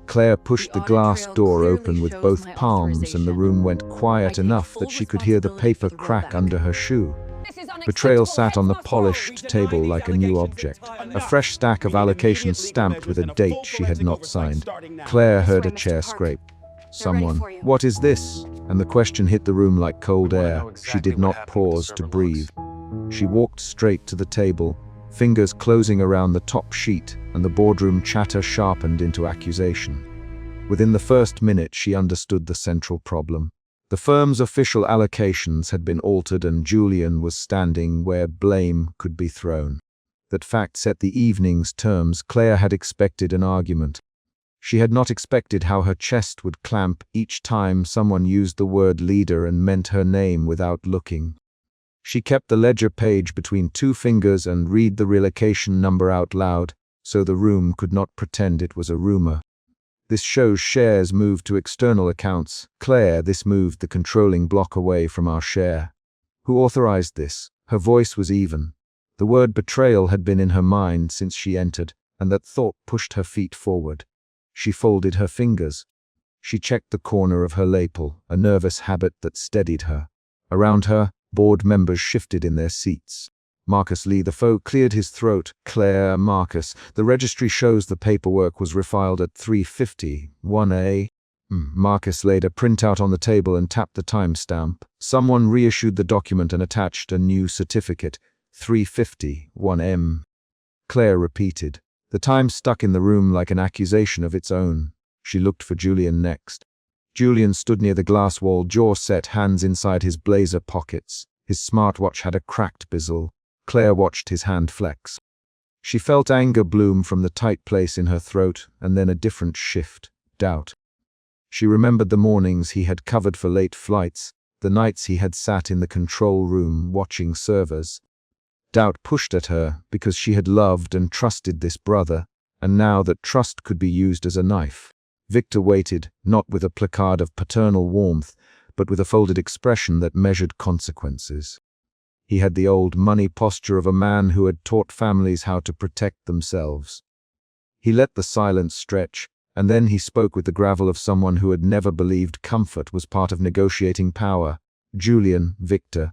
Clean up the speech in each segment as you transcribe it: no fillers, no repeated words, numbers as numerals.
Claire pushed the glass door open with both palms, and the room went quiet enough that she could hear the paper crack under her shoe. Betrayal sat on the polished table like a new object, a fresh stack of allocations stamped with a date she had not signed. Claire heard a chair scrape. Someone, "What is this?" And the question hit the room like cold air. She did not pause to breathe. She walked straight to the table, fingers closing around the top sheet, and the boardroom chatter sharpened into accusation. Within the first minute, she understood the central problem. The firm's official allocations had been altered, and Julian was standing where blame could be thrown. That fact set the evening's terms. Claire had expected an argument. She had not expected how her chest would clamp each time someone used the word leader and meant her name without looking. She kept the ledger page between two fingers and read the relocation number out loud, so the room could not pretend it was a rumor. This shows shares moved to external accounts. Claire, this moved the controlling block away from our share. Who authorized this? Her voice was even. The word betrayal had been in her mind since she entered, and that thought pushed her feet forward. She folded her fingers. She checked the corner of her lapel, a nervous habit that steadied her. Around her, board members shifted in their seats. Marcus Lee, the foe, cleared his throat. Claire, Marcus. The registry shows the paperwork was refiled at 3:50, 1A. Marcus laid a printout on the table and tapped the timestamp. Someone reissued the document and attached a new certificate, 3:50, 1M. Claire repeated. The time stuck in the room like an accusation of its own. She looked for Julian next. Julian stood near the glass wall, jaw set, hands inside his blazer pockets. His smartwatch had a cracked bezel. Claire watched his hand flex. She felt anger bloom from the tight place in her throat, and then a different shift, doubt. She remembered the mornings he had covered for late flights, the nights he had sat in the control room watching servers. Doubt pushed at her because she had loved and trusted this brother, and now that trust could be used as a knife. Victor waited, not with a placard of paternal warmth, but with a folded expression that measured consequences. He had the old money posture of a man who had taught families how to protect themselves. He let the silence stretch, and then he spoke with the gravel of someone who had never believed comfort was part of negotiating power. "Julian, Victor.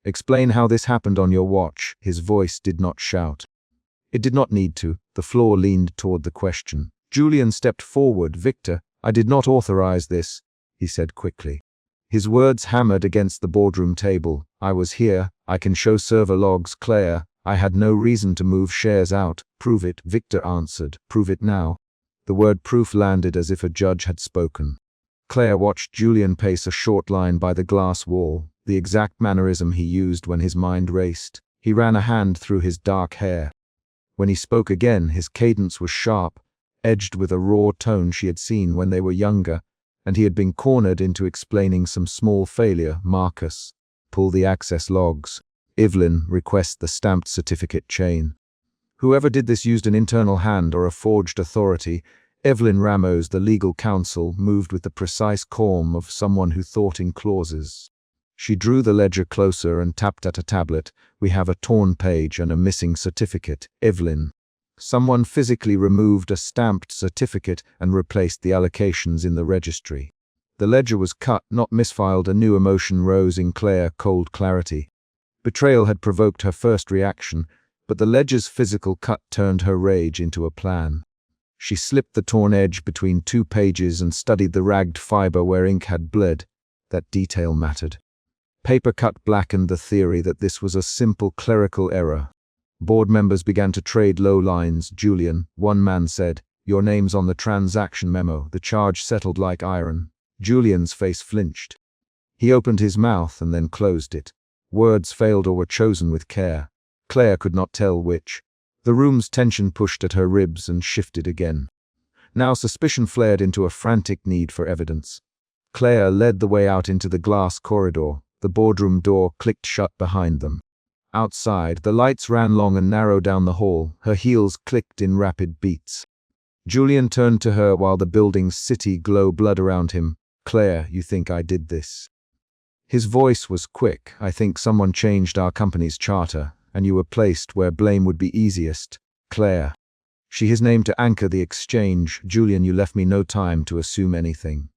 Explain how this happened on your watch." His voice did not shout. It did not need to. The floor leaned toward the question. Julian stepped forward. "Victor, I did not authorize this," he said quickly. His words hammered against the boardroom table. "I was here. I can show server logs." "Claire, I had no reason to move shares out." "Prove it," Victor answered. "Prove it now." The word proof landed as if a judge had spoken. Claire watched Julian pace a short line by the glass wall, the exact mannerism he used when his mind raced. He ran a hand through his dark hair. When he spoke again, his cadence was sharp, edged with a raw tone she had seen when they were younger, and he had been cornered into explaining some small failure. "Marcus, pull the access logs. Evelyn, request the stamped certificate chain." Whoever did this used an internal hand or a forged authority. Evelyn Ramos, the legal counsel, moved with the precise calm of someone who thought in clauses. She drew the ledger closer and tapped at a tablet. "We have a torn page and a missing certificate." "Evelyn." Someone physically removed a stamped certificate and replaced the allocations in the registry. The ledger was cut, not misfiled. A new emotion rose in Claire, cold clarity. Betrayal had provoked her first reaction, but the ledger's physical cut turned her rage into a plan. She slipped the torn edge between two pages and studied the ragged fiber where ink had bled. That detail mattered. Paper cut blackened the theory that this was a simple clerical error. Board members began to trade low lines. "Julian," one man said, "your name's on the transaction memo. The charge settled like iron." Julian's face flinched. He opened his mouth and then closed it. Words failed or were chosen with care. Claire could not tell which. The room's tension pushed at her ribs and shifted again. Now suspicion flared into a frantic need for evidence. Claire led the way out into the glass corridor. The boardroom door clicked shut behind them. Outside, the lights ran long and narrow down the hall. Her heels clicked in rapid beats. Julian turned to her while the building's city glow blood around him. "Claire, you think I did this?" His voice was quick. "I think someone changed our company's charter, and you were placed where blame would be easiest." "Claire." She his name to anchor the exchange. Julian, you left me no time to assume anything.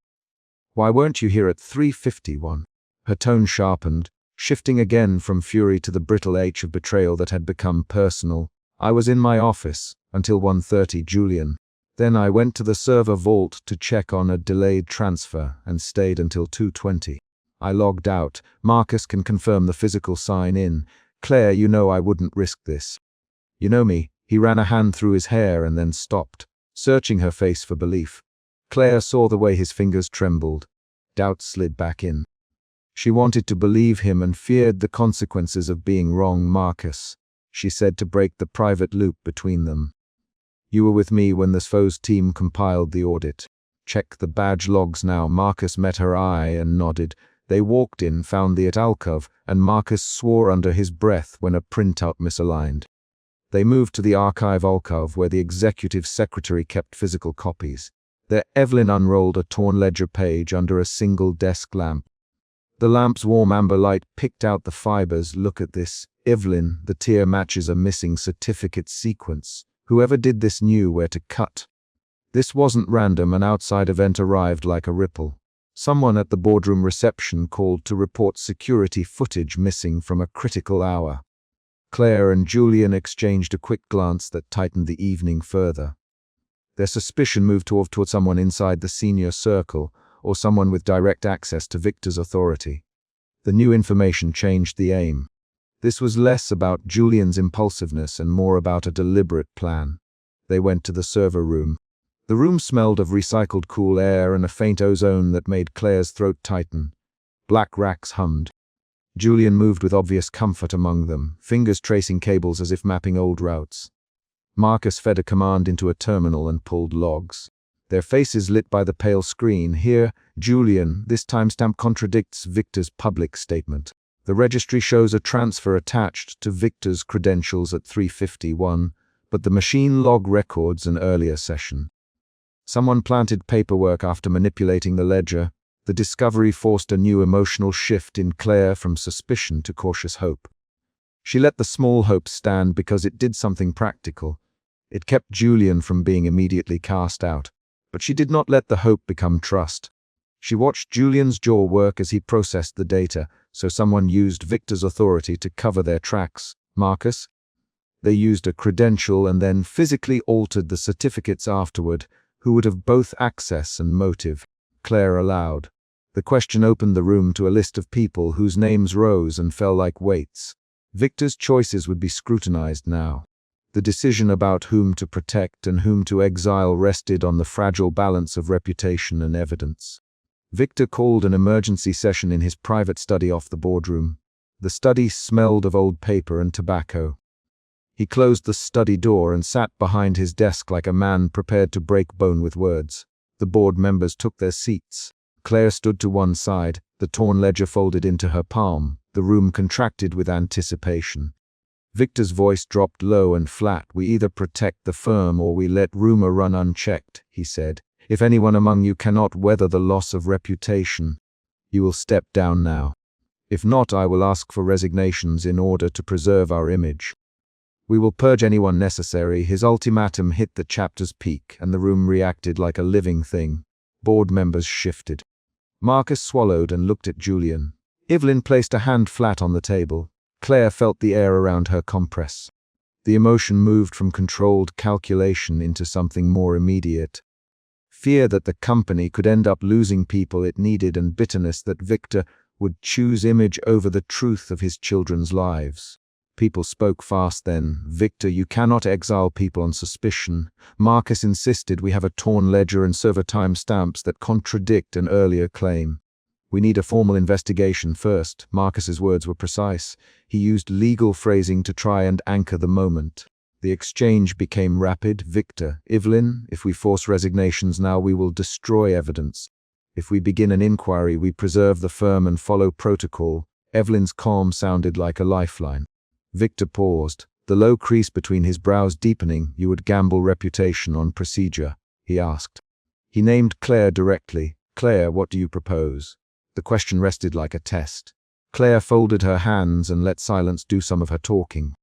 Why weren't you here at 3:51? Her tone sharpened, shifting again from fury to the brittle H of betrayal that had become personal. I was in my office until 1:30, Julian. Then I went to the server vault to check on a delayed transfer and stayed until 2:20. I logged out. Marcus can confirm the physical sign-in. Claire, you know I wouldn't risk this. You know me. He ran a hand through his hair and then stopped, searching her face for belief. Claire saw the way his fingers trembled. Doubt slid back in. She wanted to believe him and feared the consequences of being wrong. Marcus, she said to break the private loop between them. You were with me when the SFO's team compiled the audit. Check the badge logs now. Marcus met her eye and nodded. They walked in, found the alcove, and Marcus swore under his breath when a printout misaligned. They moved to the archive alcove where the executive secretary kept physical copies. There Evelyn unrolled a torn ledger page under a single desk lamp. The lamp's warm amber light picked out the fibers. Look at this. Evelyn, the tear matches a missing certificate sequence. Whoever did this knew where to cut. This wasn't random. An outside event arrived like a ripple. Someone at the boardroom reception called to report security footage missing from a critical hour. Claire and Julian exchanged a quick glance that tightened the evening further. Their suspicion moved toward someone inside the senior circle, or someone with direct access to Victor's authority. The new information changed the aim. This was less about Julian's impulsiveness and more about a deliberate plan. They went to the server room. The room smelled of recycled cool air and a faint ozone that made Claire's throat tighten. Black racks hummed. Julian moved with obvious comfort among them, fingers tracing cables as if mapping old routes. Marcus fed a command into a terminal and pulled logs. Their faces lit by the pale screen. Here, Julian, this timestamp contradicts Victor's public statement. The registry shows a transfer attached to Victor's credentials at 3:51, but the machine log records an earlier session. Someone planted paperwork after manipulating the ledger. The discovery forced a new emotional shift in Claire from suspicion to cautious hope. She let the small hope stand because it did something practical. It kept Julian from being immediately cast out. But she did not let the hope become trust. She watched Julian's jaw work as he processed the data, so someone used Victor's authority to cover their tracks. Marcus? They used a credential and then physically altered the certificates afterward. Who would have both access and motive? Claire allowed. The question opened the room to a list of people whose names rose and fell like weights. Victor's choices would be scrutinized now. The decision about whom to protect and whom to exile rested on the fragile balance of reputation and evidence. Victor called an emergency session in his private study off the boardroom. The study smelled of old paper and tobacco. He closed the study door and sat behind his desk like a man prepared to break bone with words. The board members took their seats. Claire stood to one side, the torn ledger folded into her palm. The room contracted with anticipation. Victor's voice dropped low and flat. We either protect the firm or we let rumor run unchecked, he said. If anyone among you cannot weather the loss of reputation, you will step down now. If not, I will ask for resignations in order to preserve our image. We will purge anyone necessary. His ultimatum hit the chapter's peak, and the room reacted like a living thing. Board members shifted. Marcus swallowed and looked at Julian. Evelyn placed a hand flat on the table. Claire felt the air around her compress. The emotion moved from controlled calculation into something more immediate. Fear that the company could end up losing people it needed and bitterness that Victor would choose image over the truth of his children's lives. People spoke fast then. Victor, you cannot exile people on suspicion. Marcus insisted we have a torn ledger and server timestamps that contradict an earlier claim. We need a formal investigation first. Marcus's words were precise. He used legal phrasing to try and anchor the moment. The exchange became rapid. Victor, Evelyn, if we force resignations now, we will destroy evidence. If we begin an inquiry, we preserve the firm and follow protocol. Evelyn's calm sounded like a lifeline. Victor paused, the low crease between his brows deepening. You would gamble reputation on procedure, he asked. He named Claire directly. Claire, what do you propose? The question rested like a test. Claire folded her hands and let silence do some of her talking.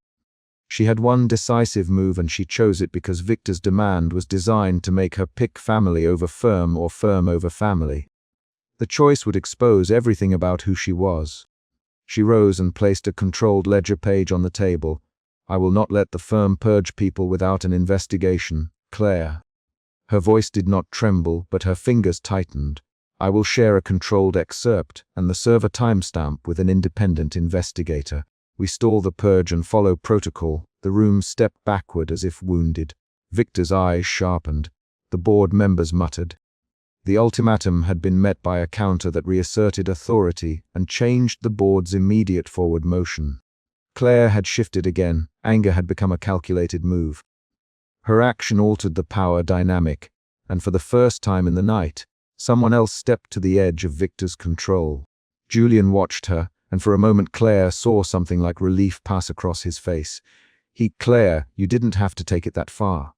She had one decisive move, and she chose it because Victor's demand was designed to make her pick family over firm or firm over family. The choice would expose everything about who she was. She rose and placed a controlled ledger page on the table. "I will not let the firm purge people without an investigation, Claire." Her voice did not tremble, but her fingers tightened. "I will share a controlled excerpt and the server timestamp with an independent investigator. We stall the purge and follow protocol." The room stepped backward as if wounded. Victor's eyes sharpened. The board members muttered. The ultimatum had been met by a counter that reasserted authority and changed the board's immediate forward motion. Claire had shifted again. Anger had become a calculated move. Her action altered the power dynamic, and for the first time in the night, someone else stepped to the edge of Victor's control. Julian watched her, and for a moment Claire saw something like relief pass across his face. "Claire, you didn't have to take it that far.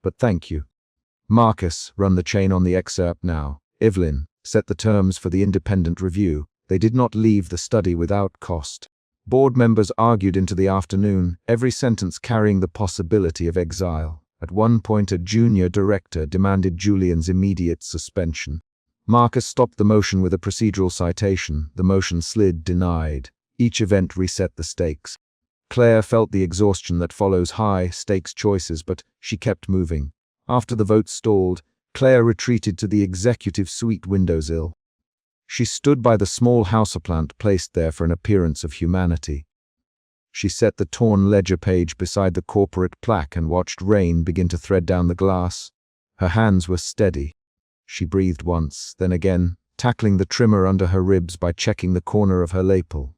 But thank you." Marcus, run the chain on the excerpt now. Evelyn, set the terms for the independent review. They did not leave the study without cost. Board members argued into the afternoon, every sentence carrying the possibility of exile. At one point, a junior director demanded Julian's immediate suspension. Marcus stopped the motion with a procedural citation. The motion slid denied. Each event reset the stakes. Claire felt the exhaustion that follows high-stakes choices, but she kept moving. After the vote stalled, Claire retreated to the executive suite windowsill. She stood by the small houseplant placed there for an appearance of humanity. She set the torn ledger page beside the corporate plaque and watched rain begin to thread down the glass. Her hands were steady. She breathed once, then again, tackling the trimmer under her ribs by checking the corner of her lapel.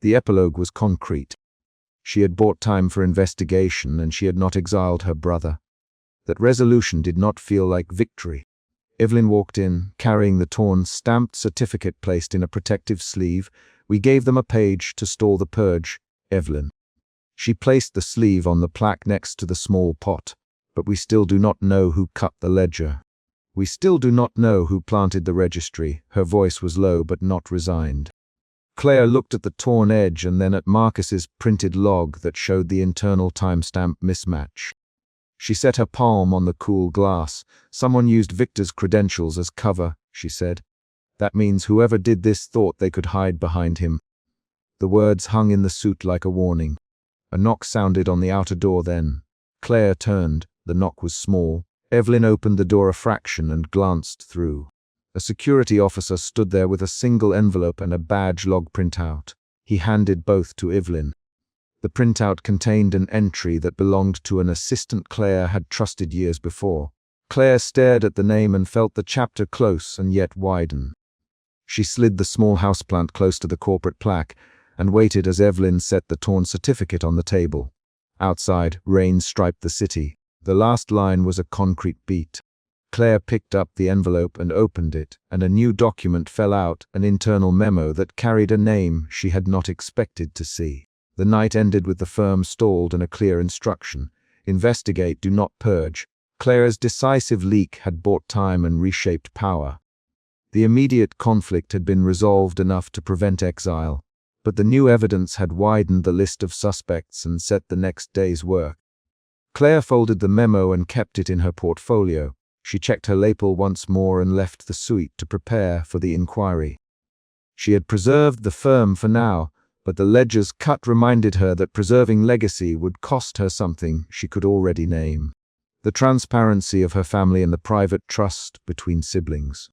The epilogue was concrete. She had bought time for investigation, and she had not exiled her brother. That resolution did not feel like victory. Evelyn walked in, carrying the torn, stamped certificate placed in a protective sleeve. "We gave them a page to stall the purge, Evelyn." She placed the sleeve on the plaque next to the small pot. "But we still do not know who cut the ledger. We still do not know who planted the registry." Her voice was low but not resigned. Claire looked at the torn edge and then at Marcus's printed log that showed the internal timestamp mismatch. She set her palm on the cool glass. "Someone used Victor's credentials as cover," she said. "That means whoever did this thought they could hide behind him." The words hung in the suit like a warning. A knock sounded on the outer door then. Claire turned. The knock was small. Evelyn opened the door a fraction and glanced through. A security officer stood there with a single envelope and a badge log printout. He handed both to Evelyn. The printout contained an entry that belonged to an assistant Claire had trusted years before. Claire stared at the name and felt the chapter close and yet widen. She slid the small houseplant close to the corporate plaque and waited as Evelyn set the torn certificate on the table. Outside, rain striped the city. The last line was a concrete beat. Claire picked up the envelope and opened it, and a new document fell out, an internal memo that carried a name she had not expected to see. The night ended with the firm stalled and a clear instruction: investigate, do not purge. Claire's decisive leak had bought time and reshaped power. The immediate conflict had been resolved enough to prevent exile, but the new evidence had widened the list of suspects and set the next day's work. Claire folded the memo and kept it in her portfolio. She checked her lapel once more and left the suite to prepare for the inquiry. She had preserved the firm for now, but the ledger's cut reminded her that preserving legacy would cost her something she could already name: the transparency of her family and the private trust between siblings.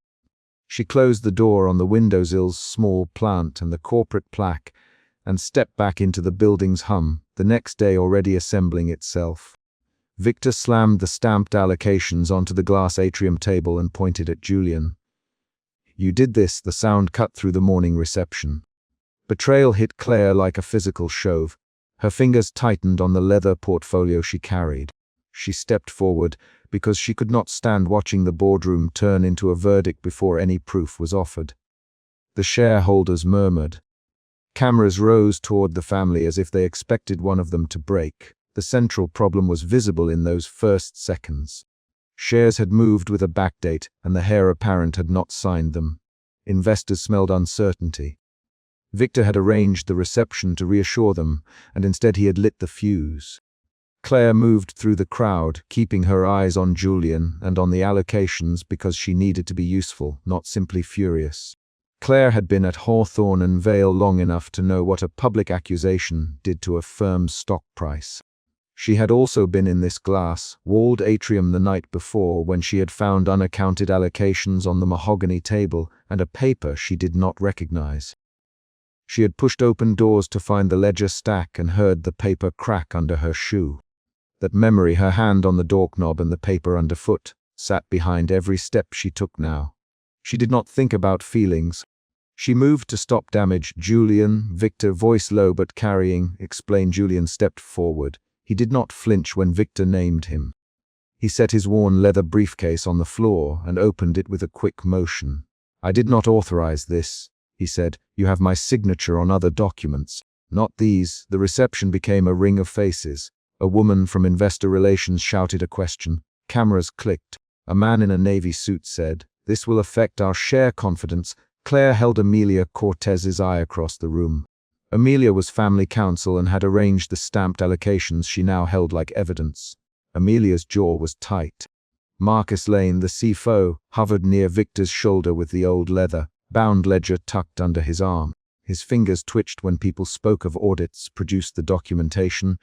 She closed the door on the windowsill's small plant and the corporate plaque and stepped back into the building's hum, the next day already assembling itself. Victor slammed the stamped allocations onto the glass atrium table and pointed at Julian. "You did this." The sound cut through the morning reception. Betrayal hit Claire like a physical shove. Her fingers tightened on the leather portfolio she carried. She stepped forward because she could not stand watching the boardroom turn into a verdict before any proof was offered. The shareholders murmured. Cameras rose toward the family as if they expected one of them to break. The central problem was visible in those first seconds. Shares had moved with a backdate, and the heir apparent had not signed them. Investors smelled uncertainty. Victor had arranged the reception to reassure them, and instead he had lit the fuse. Claire moved through the crowd, keeping her eyes on Julian and on the allocations because she needed to be useful, not simply furious. Claire had been at Hawthorne and Vale long enough to know what a public accusation did to a firm's stock price. She had also been in this glass-walled atrium the night before when she had found unaccounted allocations on the mahogany table and a paper she did not recognize. She had pushed open doors to find the ledger stack and heard the paper crack under her shoe. That memory, her hand on the doorknob and the paper underfoot, sat behind every step she took now. She did not think about feelings. She moved to stop damage. Julian, Victor, voice low but carrying, explained. Julian stepped forward. He did not flinch when Victor named him. He set his worn leather briefcase on the floor and opened it with a quick motion. "I did not authorize this," he said. "You have my signature on other documents. Not these." The reception became a ring of faces. A woman from Investor Relations shouted a question. Cameras clicked. A man in a navy suit said, "This will affect our share confidence." Claire held Amelia Cortez's eye across the room. Amelia was family counsel and had arranged the stamped allocations she now held like evidence. Amelia's jaw was tight. Marcus Lane, the CFO, hovered near Victor's shoulder with the old leather-bound ledger tucked under his arm. His fingers twitched when people spoke of audits. "Produce the documentation,"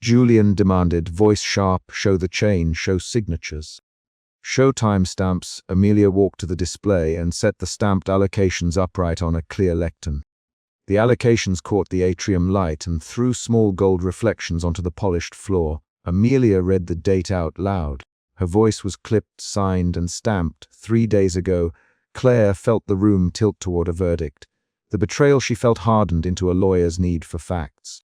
Julian demanded, voice sharp. "Show the chain, show signatures. Show timestamps." Amelia walked to the display and set the stamped allocations upright on a clear lectern. The allocations caught the atrium light and threw small gold reflections onto the polished floor. Amelia read the date out loud. Her voice was clipped, signed, and stamped 3 days ago. Claire felt the room tilt toward a verdict. The betrayal she felt hardened into a lawyer's need for facts.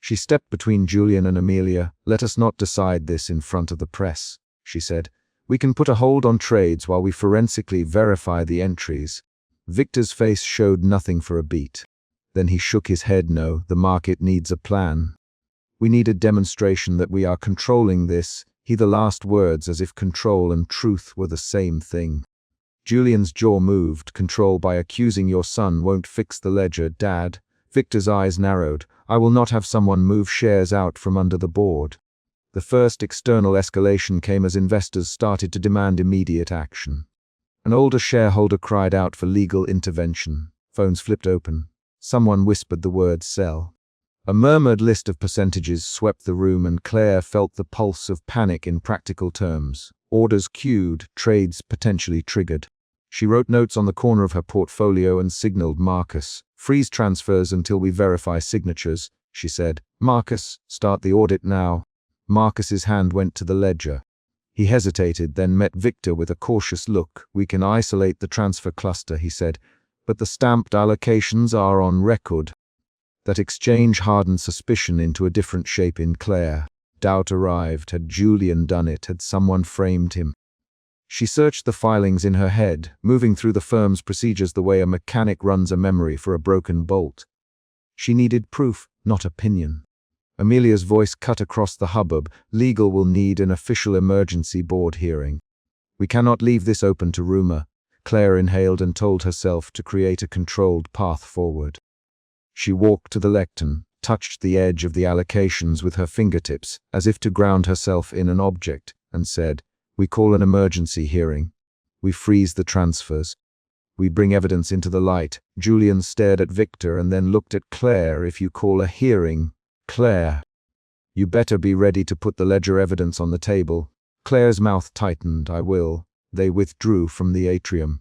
She stepped between Julian and Amelia. "Let us not decide this in front of the press," she said. "We can put a hold on trades while we forensically verify the entries." Victor's face showed nothing for a beat. Then he shook his head. "No, the market needs a plan. We need a demonstration that we are controlling this." The last words as if control and truth were the same thing. Julian's jaw moved. "Control by accusing your son won't fix the ledger, Dad." Victor's eyes narrowed. "I will not have someone move shares out from under the board." The first external escalation came as investors started to demand immediate action. An older shareholder cried out for legal intervention. Phones flipped open. Someone whispered the word "sell." A murmured list of percentages swept the room, and Claire felt the pulse of panic in practical terms. Orders queued, trades potentially triggered. She wrote notes on the corner of her portfolio and signaled Marcus. "Freeze transfers until we verify signatures," she said. "Marcus, start the audit now." Marcus's hand went to the ledger. He hesitated, then met Victor with a cautious look. "We can isolate the transfer cluster," he said, "but the stamped allocations are on record." That exchange hardened suspicion into a different shape in Claire. Doubt arrived. Had Julian done it? Had someone framed him? She searched the filings in her head, moving through the firm's procedures the way a mechanic runs a memory for a broken bolt. She needed proof, not opinion. Amelia's voice cut across the hubbub. "Legal will need an official emergency board hearing. We cannot leave this open to rumor." Claire inhaled and told herself to create a controlled path forward. She walked to the lectern, touched the edge of the allocations with her fingertips, as if to ground herself in an object, and said, "We call an emergency hearing. We freeze the transfers. We bring evidence into the light." Julian stared at Victor and then looked at Claire. "If you call a hearing, Claire, you better be ready to put the ledger evidence on the table." Claire's mouth tightened. "I will." They withdrew from the atrium.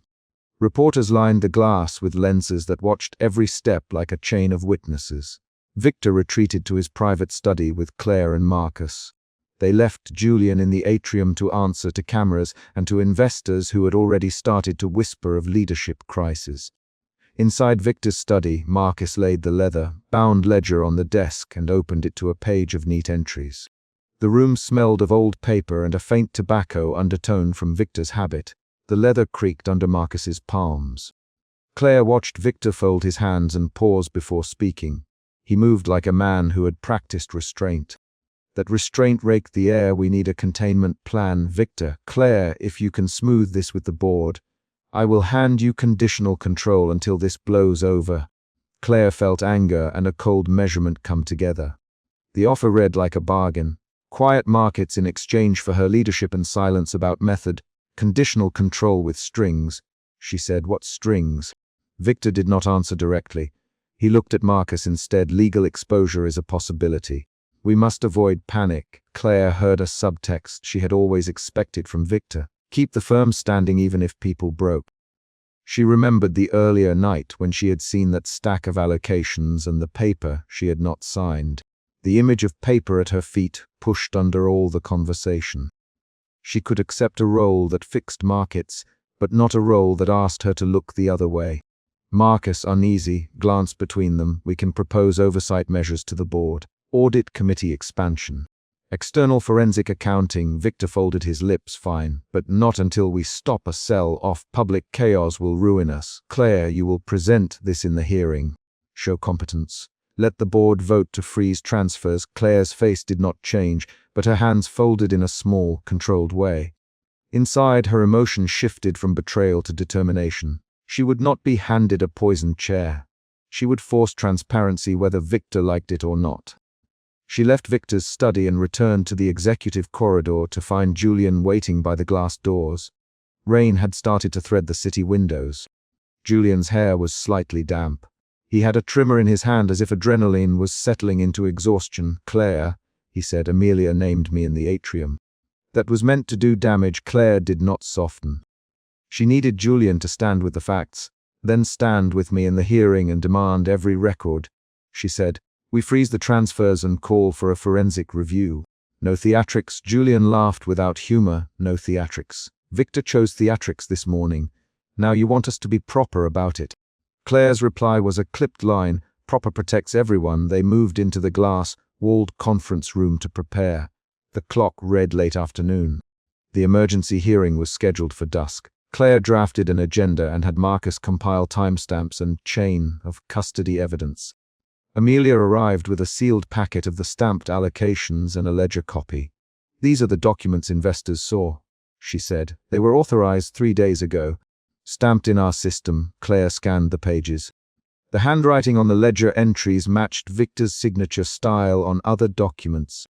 Reporters lined the glass with lenses that watched every step like a chain of witnesses. Victor retreated to his private study with Claire and Marcus. They left Julian in the atrium to answer to cameras and to investors who had already started to whisper of leadership crisis. Inside Victor's study, Marcus laid the leather-bound ledger on the desk and opened it to a page of neat entries. The room smelled of old paper and a faint tobacco undertone from Victor's habit. The leather creaked under Marcus's palms. Claire watched Victor fold his hands and pause before speaking. He moved like a man who had practiced restraint. That restraint raked the air. "We need a containment plan, Victor. Claire, if you can smooth this with the board, I will hand you conditional control until this blows over." Claire felt anger and a cold measurement come together. The offer read like a bargain. Quiet markets in exchange for her leadership and silence about method. Conditional control with strings. She said, "What strings?" Victor did not answer directly. He looked at Marcus instead. "Legal exposure is a possibility. We must avoid panic." Claire heard a subtext she had always expected from Victor. Keep the firm standing even if people broke. She remembered the earlier night when she had seen that stack of allocations and the paper she had not signed. The image of paper at her feet pushed under all the conversation. She could accept a role that fixed markets, but not a role that asked her to look the other way. Marcus, uneasy, glanced between them. "We can propose oversight measures to the board. Audit committee expansion. External forensic accounting." Victor folded his lips. "Fine, but not until we stop a sell-off. Public chaos will ruin us." "Claire, you will present this in the hearing. Show competence. Let the board vote to freeze transfers." Claire's face did not change, but her hands folded in a small, controlled way. Inside, her emotion shifted from betrayal to determination. She would not be handed a poisoned chair. She would force transparency whether Victor liked it or not. She left Victor's study and returned to the executive corridor to find Julian waiting by the glass doors. Rain had started to thread the city windows. Julian's hair was slightly damp. He had a trimmer in his hand as if adrenaline was settling into exhaustion. "Claire," he said, "Amelia named me in the atrium. That was meant to do damage." Claire did not soften. She needed Julian to stand with the facts, then stand with me in the hearing and demand every record. She said, "We freeze the transfers and call for a forensic review. No theatrics." Julian laughed without humor. "No theatrics. Victor chose theatrics this morning. Now you want us to be proper about it." Claire's reply was a clipped line. "Proper protects everyone." They moved into the glass-walled conference room to prepare. The clock read late afternoon. The emergency hearing was scheduled for dusk. Claire drafted an agenda and had Marcus compile timestamps and chain of custody evidence. Amelia arrived with a sealed packet of the stamped allocations and a ledger copy. "These are the documents investors saw," she said. "They were authorized 3 days ago. Stamped in our system." Claire scanned the pages. The handwriting on the ledger entries matched Victor's signature style on other documents.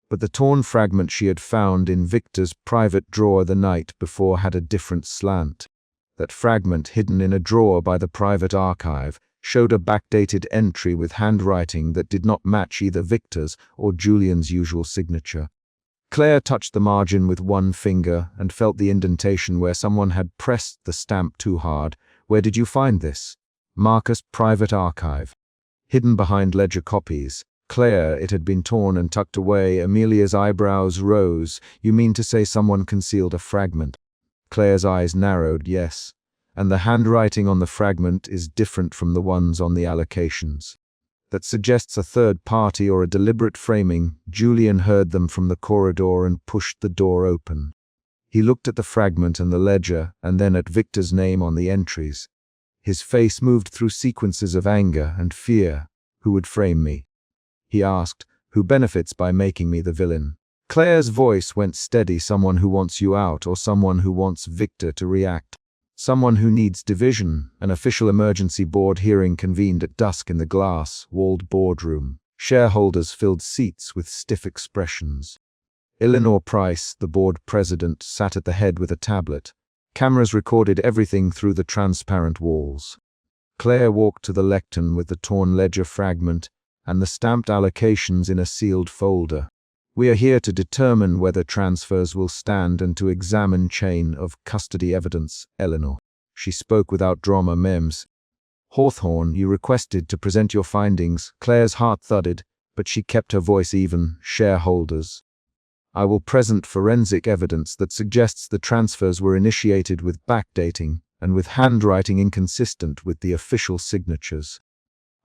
But the torn fragment she had found in Victor's private drawer the night before had a different slant. That fragment, hidden in a drawer by the private archive, showed a backdated entry with handwriting that did not match either Victor's or Julian's usual signature. Claire touched the margin with one finger and felt the indentation where someone had pressed the stamp too hard. "Where did you find this?" "Marcus' private archive. Hidden behind ledger copies." "Claire, it had been torn and tucked away." Amelia's eyebrows rose. "You mean to say someone concealed a fragment?" Claire's eyes narrowed. "Yes. And the handwriting on the fragment is different from the ones on the allocations. That suggests a third party or a deliberate framing." Julian heard them from the corridor and pushed the door open. He looked at the fragment and the ledger, and then at Victor's name on the entries. His face moved through sequences of anger and fear. "Who would frame me?" he asked. "Who benefits by making me the villain?" Claire's voice went steady. "Someone who wants you out, or someone who wants Victor to react. Someone who needs division." An official emergency board hearing convened at dusk in the glass-walled boardroom. Shareholders filled seats with stiff expressions. Eleanor Price, the board president, sat at the head with a tablet. Cameras recorded everything through the transparent walls. Claire walked to the lectern with the torn ledger fragment and the stamped allocations in a sealed folder. "We are here to determine whether transfers will stand and to examine chain of custody evidence." "Eleanor." She spoke without drama. "Mems. Hawthorne, you requested to present your findings." Claire's heart thudded, but she kept her voice even. "Shareholders. I will present forensic evidence that suggests the transfers were initiated with backdating and with handwriting inconsistent with the official signatures.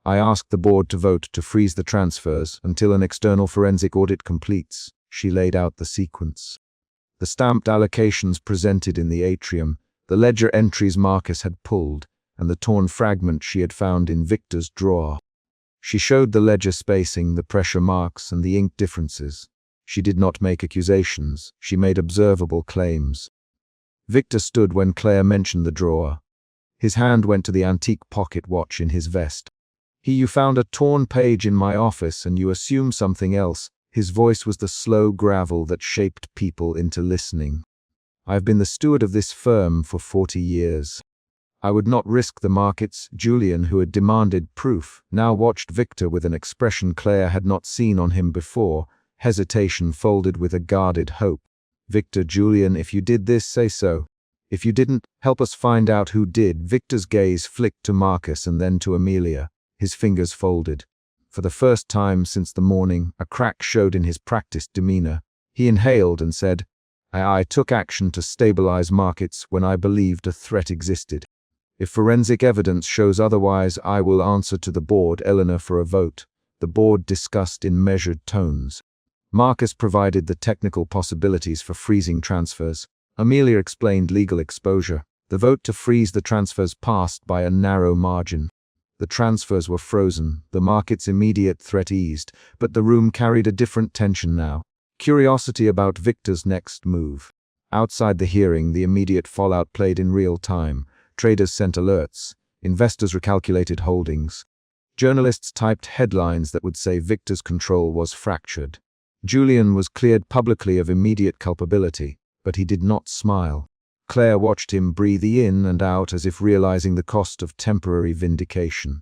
I ask the board to vote to freeze the transfers until an external forensic audit completes." She laid out the sequence. The stamped allocations presented in the atrium, the ledger entries Marcus had pulled, and the torn fragment she had found in Victor's drawer. She showed the ledger spacing, the pressure marks, and the ink differences. She did not make accusations. She made observable claims. Victor stood when Claire mentioned the drawer. His hand went to the antique pocket watch in his vest. You found a torn page in my office and you assume something else." His voice was the slow gravel that shaped people into listening. "I've been the steward of this firm for 40 years. I would not risk the markets." Julian, who had demanded proof, now watched Victor with an expression Claire had not seen on him before, hesitation folded with a guarded hope. "Victor, Julian, if you did this, say so. If you didn't, help us find out who did." Victor's gaze flicked to Marcus and then to Amelia. His fingers folded. For the first time since the morning, a crack showed in his practiced demeanor. He inhaled and said, I took action to stabilize markets when I believed a threat existed. If forensic evidence shows otherwise, I will answer to the board." Eleanor for a vote. The board discussed in measured tones. Marcus provided the technical possibilities for freezing transfers. Amelia explained legal exposure. The vote to freeze the transfers passed by a narrow margin. The transfers were frozen, the market's immediate threat eased, but the room carried a different tension now. Curiosity about Victor's next move. Outside the hearing, the immediate fallout played in real time. Traders sent alerts. Investors recalculated holdings. Journalists typed headlines that would say Victor's control was fractured. Julian was cleared publicly of immediate culpability, but he did not smile. Claire watched him breathe in and out as if realizing the cost of temporary vindication.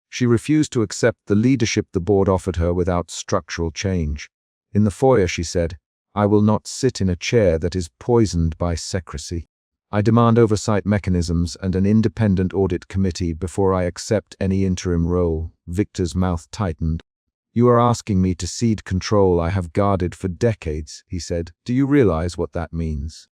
She refused to accept the leadership the board offered her without structural change. In the foyer, she said, "I will not sit in a chair that is poisoned by secrecy. I demand oversight mechanisms and an independent audit committee before I accept any interim role." Victor's mouth tightened. "You are asking me to cede control I have guarded for decades," he said. "Do you realize what that means?"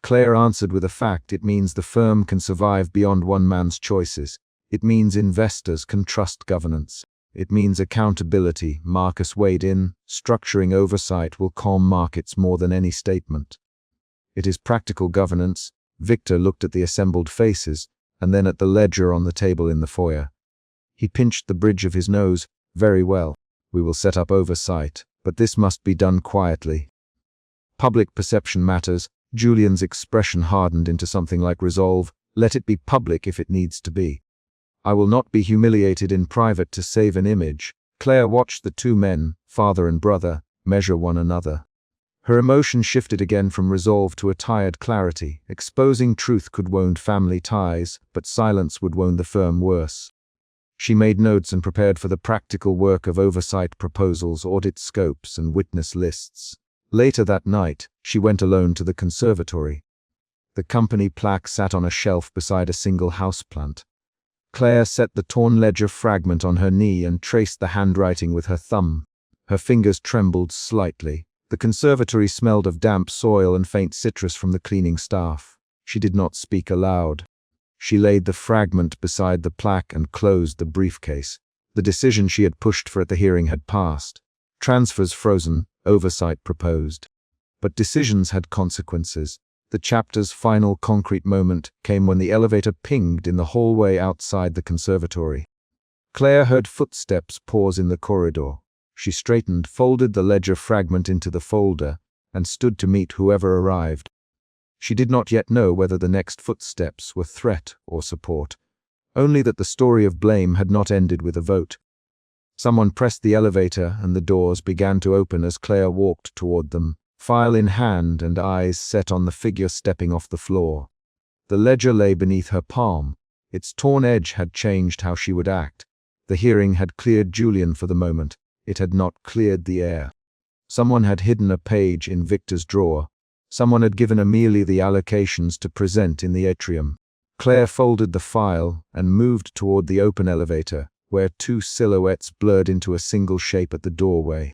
Claire answered with a fact. "It means the firm can survive beyond one man's choices. It means investors can trust governance. It means accountability." Marcus weighed in. "Structuring oversight will calm markets more than any statement." "It is practical governance." Victor looked at the assembled faces, and then at the ledger on the table in the foyer. He pinched the bridge of his nose. "Very well. We will set up oversight, but this must be done quietly. Public perception matters." Julian's expression hardened into something like resolve. "Let it be public if it needs to be. I will not be humiliated in private to save an image." Claire watched the two men, father and brother, measure one another. Her emotion shifted again from resolve to a tired clarity. Exposing truth could wound family ties, but silence would wound the firm worse. She made notes and prepared for the practical work of oversight proposals, audit scopes, and witness lists. Later that night, she went alone to the conservatory. The company plaque sat on a shelf beside a single houseplant. Claire set the torn ledger fragment on her knee and traced the handwriting with her thumb. Her fingers trembled slightly. The conservatory smelled of damp soil and faint citrus from the cleaning staff. She did not speak aloud. She laid the fragment beside the plaque and closed the briefcase. The decision she had pushed for at the hearing had passed. Transfers frozen, oversight proposed. But decisions had consequences. The chapter's final concrete moment came when the elevator pinged in the hallway outside the conservatory. Claire heard footsteps pause in the corridor. She straightened, folded the ledger fragment into the folder, and stood to meet whoever arrived. She did not yet know whether the next footsteps were threat or support, only that the story of blame had not ended with a vote. Someone pressed the elevator and the doors began to open as Claire walked toward them, file in hand and eyes set on the figure stepping off the floor. The ledger lay beneath her palm. Its torn edge had changed how she would act. The hearing had cleared Julian for the moment. It had not cleared the air. Someone had hidden a page in Victor's drawer. Someone had given Amelia the allocations to present in the atrium. Claire folded the file and moved toward the open elevator, where two silhouettes blurred into a single shape at the doorway.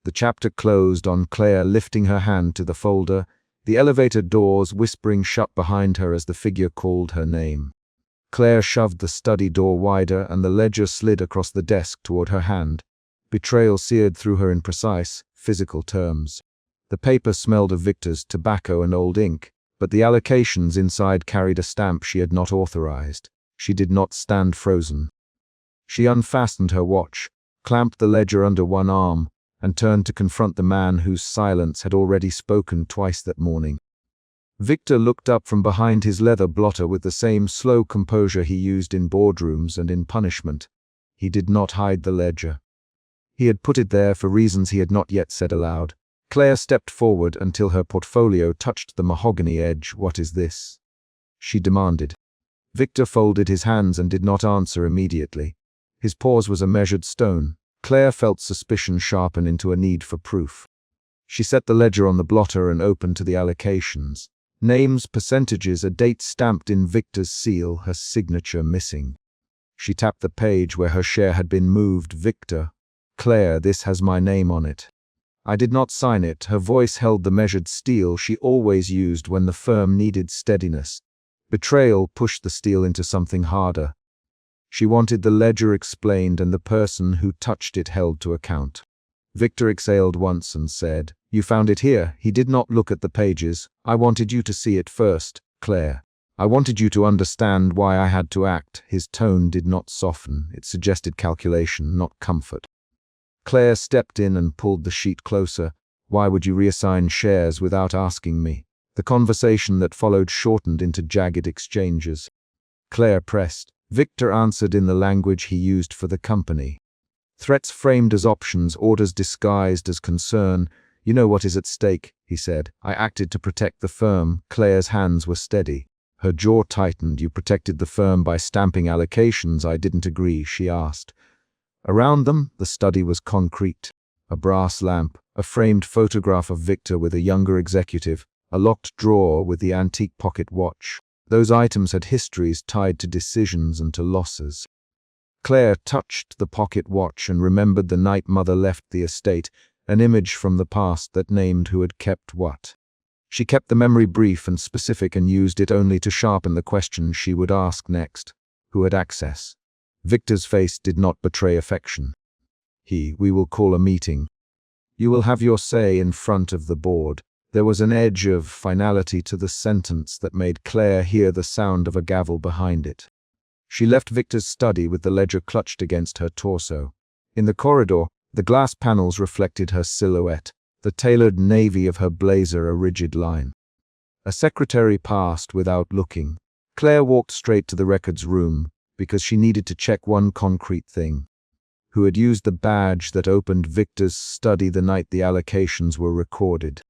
The chapter closed on Claire lifting her hand to the folder, the elevator doors whispering shut behind her as the figure called her name. Claire shoved the study door wider and the ledger slid across the desk toward her hand. Betrayal seared through her in precise, physical terms. The paper smelled of Victor's tobacco and old ink, but the allocations inside carried a stamp she had not authorized. She did not stand frozen. She unfastened her watch, clamped the ledger under one arm, and turned to confront the man whose silence had already spoken twice that morning. Victor looked up from behind his leather blotter with the same slow composure he used in boardrooms and in punishment. He did not hide the ledger. He had put it there for reasons he had not yet said aloud. Claire stepped forward until her portfolio touched the mahogany edge. "What is this?" she demanded. Victor folded his hands and did not answer immediately. His pause was a measured stone. Claire felt suspicion sharpen into a need for proof. She set the ledger on the blotter and opened to the allocations. Names, percentages, a date stamped in Victor's seal, her signature missing. She tapped the page where her share had been moved. "Victor. Claire, this has my name on it." "I did not sign it." Her voice held the measured steel she always used when the firm needed steadiness. Betrayal pushed the steel into something harder. She wanted the ledger explained and the person who touched it held to account. Victor exhaled once and said, "You found it here." He did not look at the pages. "I wanted you to see it first, Claire. I wanted you to understand why I had to act." His tone did not soften. It suggested calculation, not comfort. Claire stepped in and pulled the sheet closer. "Why would you reassign shares without asking me?" The conversation that followed shortened into jagged exchanges. Claire pressed. Victor answered in the language he used for the company. Threats framed as options, orders disguised as concern. "You know what is at stake," he said. "I acted to protect the firm." Claire's hands were steady. Her jaw tightened. "You protected the firm by stamping allocations." "I didn't agree," she asked. Around them, the study was concrete. A brass lamp, a framed photograph of Victor with a younger executive, a locked drawer with the antique pocket watch. Those items had histories tied to decisions and to losses. Claire touched the pocket watch and remembered the night Mother left the estate, an image from the past that named who had kept what. She kept the memory brief and specific and used it only to sharpen the question she would ask next. Who had access? Victor's face did not betray affection. "We will call a meeting. You will have your say in front of the board." There was an edge of finality to the sentence that made Claire hear the sound of a gavel behind it. She left Victor's study with the ledger clutched against her torso. In the corridor, the glass panels reflected her silhouette, the tailored navy of her blazer a rigid line. A secretary passed without looking. Claire walked straight to the records room, because she needed to check one concrete thing. Who had used the badge that opened Victor's study the night the allocations were recorded?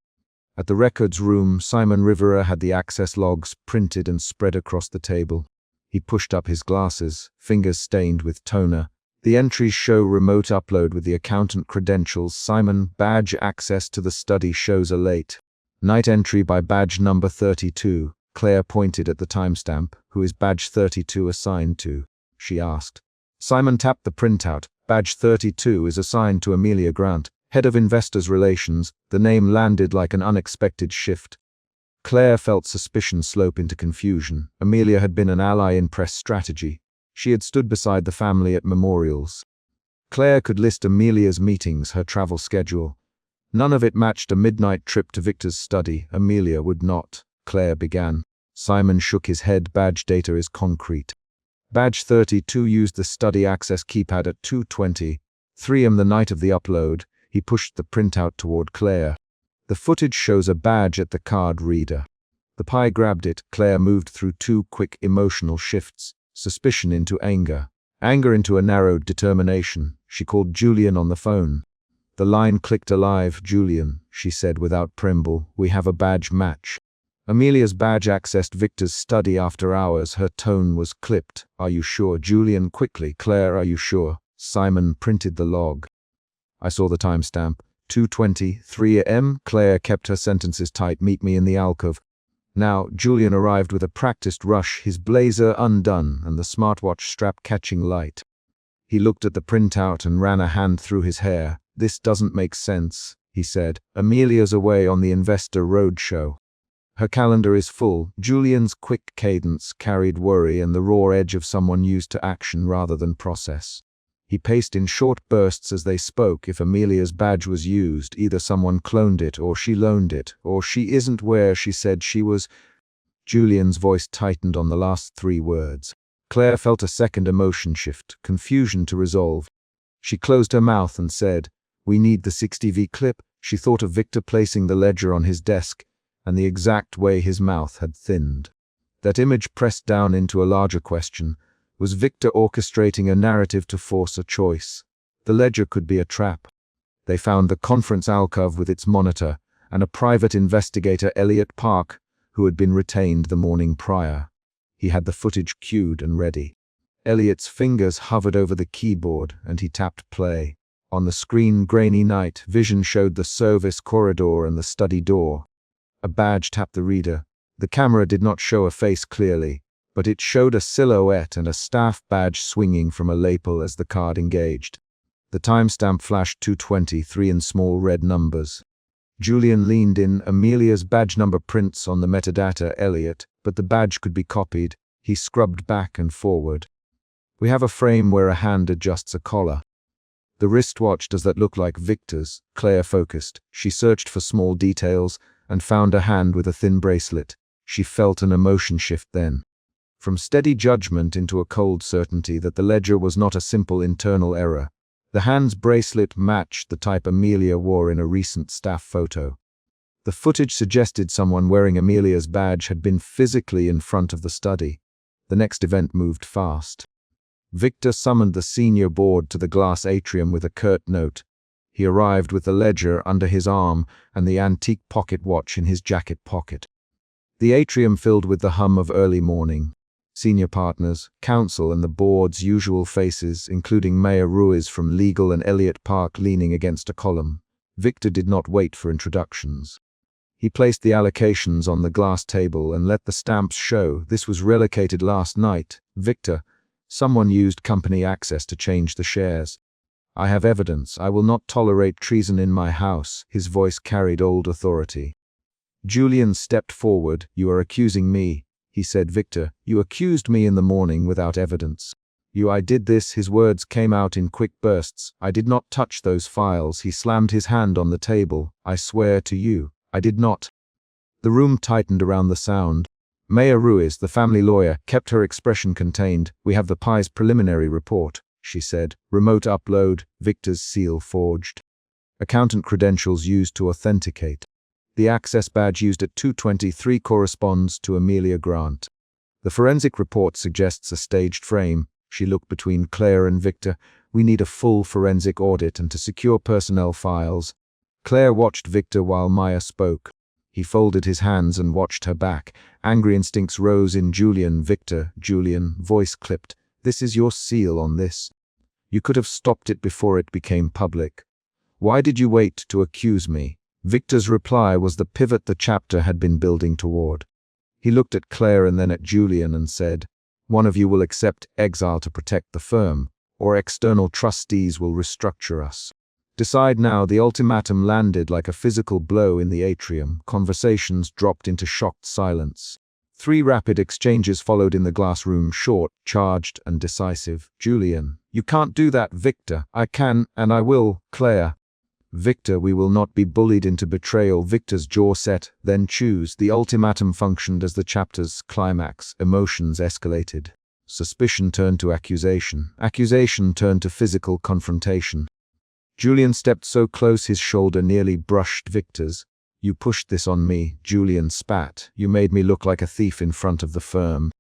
At the records room, Simon Rivera had the access logs printed and spread across the table. He pushed up his glasses, fingers stained with toner. The entries show remote upload with the accountant credentials. Simon, badge access to the study shows a late. Night entry by badge number 32. Claire pointed at the timestamp. "Who is badge 32 assigned to?" she asked. Simon tapped the printout. "Badge 32 is assigned to Amelia Grant, head of Investors Relations." The name landed like an unexpected shift. Claire felt suspicion slope into confusion. Amelia had been an ally in press strategy. She had stood beside the family at memorials. Claire could list Amelia's meetings, her travel schedule. None of it matched a midnight trip to Victor's study. Amelia would not. Claire began. Simon shook his head. "Badge data is concrete. Badge 32 used the study access keypad at 2:20, 3 am the night of the upload." He pushed the printout toward Claire. "The footage shows a badge at the card reader." The pie grabbed it. Claire moved through two quick emotional shifts, suspicion into anger, anger into a narrowed determination. She called Julian on the phone. The line clicked alive. "Julian," she said without preamble, "we have a badge match." Amelia's badge accessed Victor's study after hours. Her tone was clipped. "Are you sure?" Julian quickly. "Claire, are you sure?" Simon printed the log. "I saw the timestamp. 2:20, 3 am. Claire kept her sentences tight. "Meet me in the alcove." Now, Julian arrived with a practiced rush, his blazer undone and the smartwatch strap catching light. He looked at the printout and ran a hand through his hair. "This doesn't make sense," he said. "Amelia's away on the investor roadshow. Her calendar is full." Julian's quick cadence carried worry and the raw edge of someone used to action rather than process. He paced in short bursts as they spoke. "If Amelia's badge was used, either someone cloned it, or she loaned it, or she isn't where she said she was." Julian's voice tightened on the last 3 words. Claire felt a second emotion shift, confusion to resolve. She closed her mouth and said, "We need the 60V clip." She thought of Victor placing the ledger on his desk, and the exact way his mouth had thinned. That image pressed down into a larger question. Was Victor orchestrating a narrative to force a choice? The ledger could be a trap. They found the conference alcove with its monitor and a private investigator, Elliot Park, who had been retained the morning prior. He had the footage queued and ready. Elliot's fingers hovered over the keyboard and he tapped play. On the screen, grainy night vision showed the service corridor and the study door. A badge tapped the reader. The camera did not show a face clearly, but it showed a silhouette and a staff badge swinging from a lapel as the card engaged. The timestamp flashed 2:23 in small red numbers. Julian leaned in. Amelia's badge number prints on the metadata, Elliot, but the badge could be copied. He scrubbed back and forward. We have a frame where a hand adjusts a collar. The wristwatch, does that look like Victor's? Claire focused. She searched for small details and found a hand with a thin bracelet. She felt an emotion shift then. From steady judgment into a cold certainty that the ledger was not a simple internal error. The hand's bracelet matched the type Amelia wore in a recent staff photo. The footage suggested someone wearing Amelia's badge had been physically in front of the study. The next event moved fast. Victor summoned the senior board to the glass atrium with a curt note. He arrived with the ledger under his arm and the antique pocket watch in his jacket pocket. The atrium filled with the hum of early morning. Senior partners, counsel, and the board's usual faces, including Mayor Ruiz from legal and Elliot Park leaning against a column. Victor did not wait for introductions. He placed the allocations on the glass table and let the stamps show this was relocated last night. Victor, someone used company access to change the shares. I have evidence. I will not tolerate treason in my house. His voice carried old authority. Julian stepped forward. You are accusing me, he said. Victor, you accused me in the morning without evidence. I did this. His words came out in quick bursts. I did not touch those files. He slammed his hand on the table. I swear to you, I did not. The room tightened around the sound. Mayor Ruiz, the family lawyer, kept her expression contained. We have the PI's preliminary report, she said. Remote upload, Victor's seal forged. Accountant credentials used to authenticate. The access badge used at 2:23 corresponds to Amelia Grant. The forensic report suggests a staged frame. She looked between Claire and Victor. We need a full forensic audit and to secure personnel files. Claire watched Victor while Maya spoke. He folded his hands and watched her back. Angry instincts rose in Julian. Victor, Julian, voice clipped. This is your seal on this. You could have stopped it before it became public. Why did you wait to accuse me? Victor's reply was the pivot the chapter had been building toward. He looked at Claire and then at Julian and said, one of you will accept exile to protect the firm, or external trustees will restructure us. Decide now. The ultimatum landed like a physical blow in the atrium. Conversations dropped into shocked silence. 3 rapid exchanges followed in the glass room, short, charged, and decisive. Julian, you can't do that. Victor, I can, and I will. Claire, Victor, we will not be bullied into betrayal. Victor's jaw set, then choose. The ultimatum functioned as the chapter's climax. Emotions escalated. Suspicion turned to accusation. Accusation turned to physical confrontation. Julian stepped so close his shoulder nearly brushed Victor's. You pushed this on me, Julian spat. You made me look like a thief in front of the firm.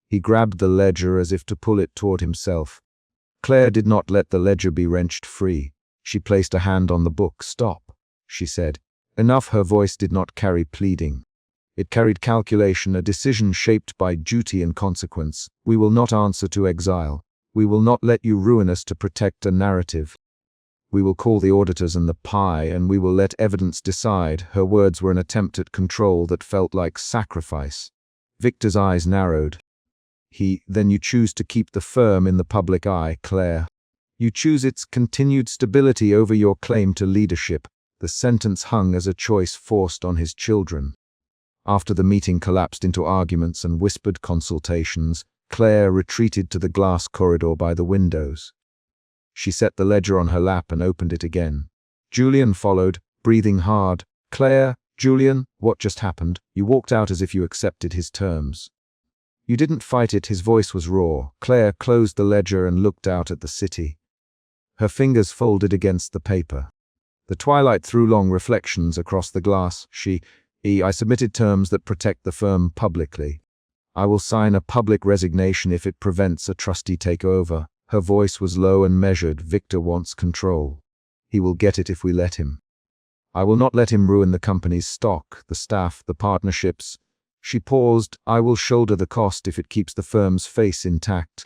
He grabbed the ledger as if to pull it toward himself. Claire did not let the ledger be wrenched free. She placed a hand on the book. Stop, she said. Enough. Her voice did not carry pleading. It carried calculation, a decision shaped by duty and consequence. We will not answer to exile. We will not let you ruin us to protect a narrative. We will call the auditors and the PI, and we will let evidence decide. Her words were an attempt at control that felt like sacrifice. Victor's eyes narrowed. Then you choose to keep the firm in the public eye, Claire. You choose its continued stability over your claim to leadership. The sentence hung as a choice forced on his children. After the meeting collapsed into arguments and whispered consultations, Claire retreated to the glass corridor by the windows. She set the ledger on her lap and opened it again. Julian followed, breathing hard. Claire, Julian, what just happened? You walked out as if you accepted his terms. You didn't fight it. His voice was raw. Claire closed the ledger and looked out at the city. Her fingers folded against the paper. The twilight threw long reflections across the glass. I submitted terms that protect the firm publicly. I will sign a public resignation if it prevents a trustee takeover. Her voice was low and measured. Victor wants control. He will get it if we let him. I will not let him ruin the company's stock, the staff, the partnerships. She paused. I will shoulder the cost if it keeps the firm's face intact.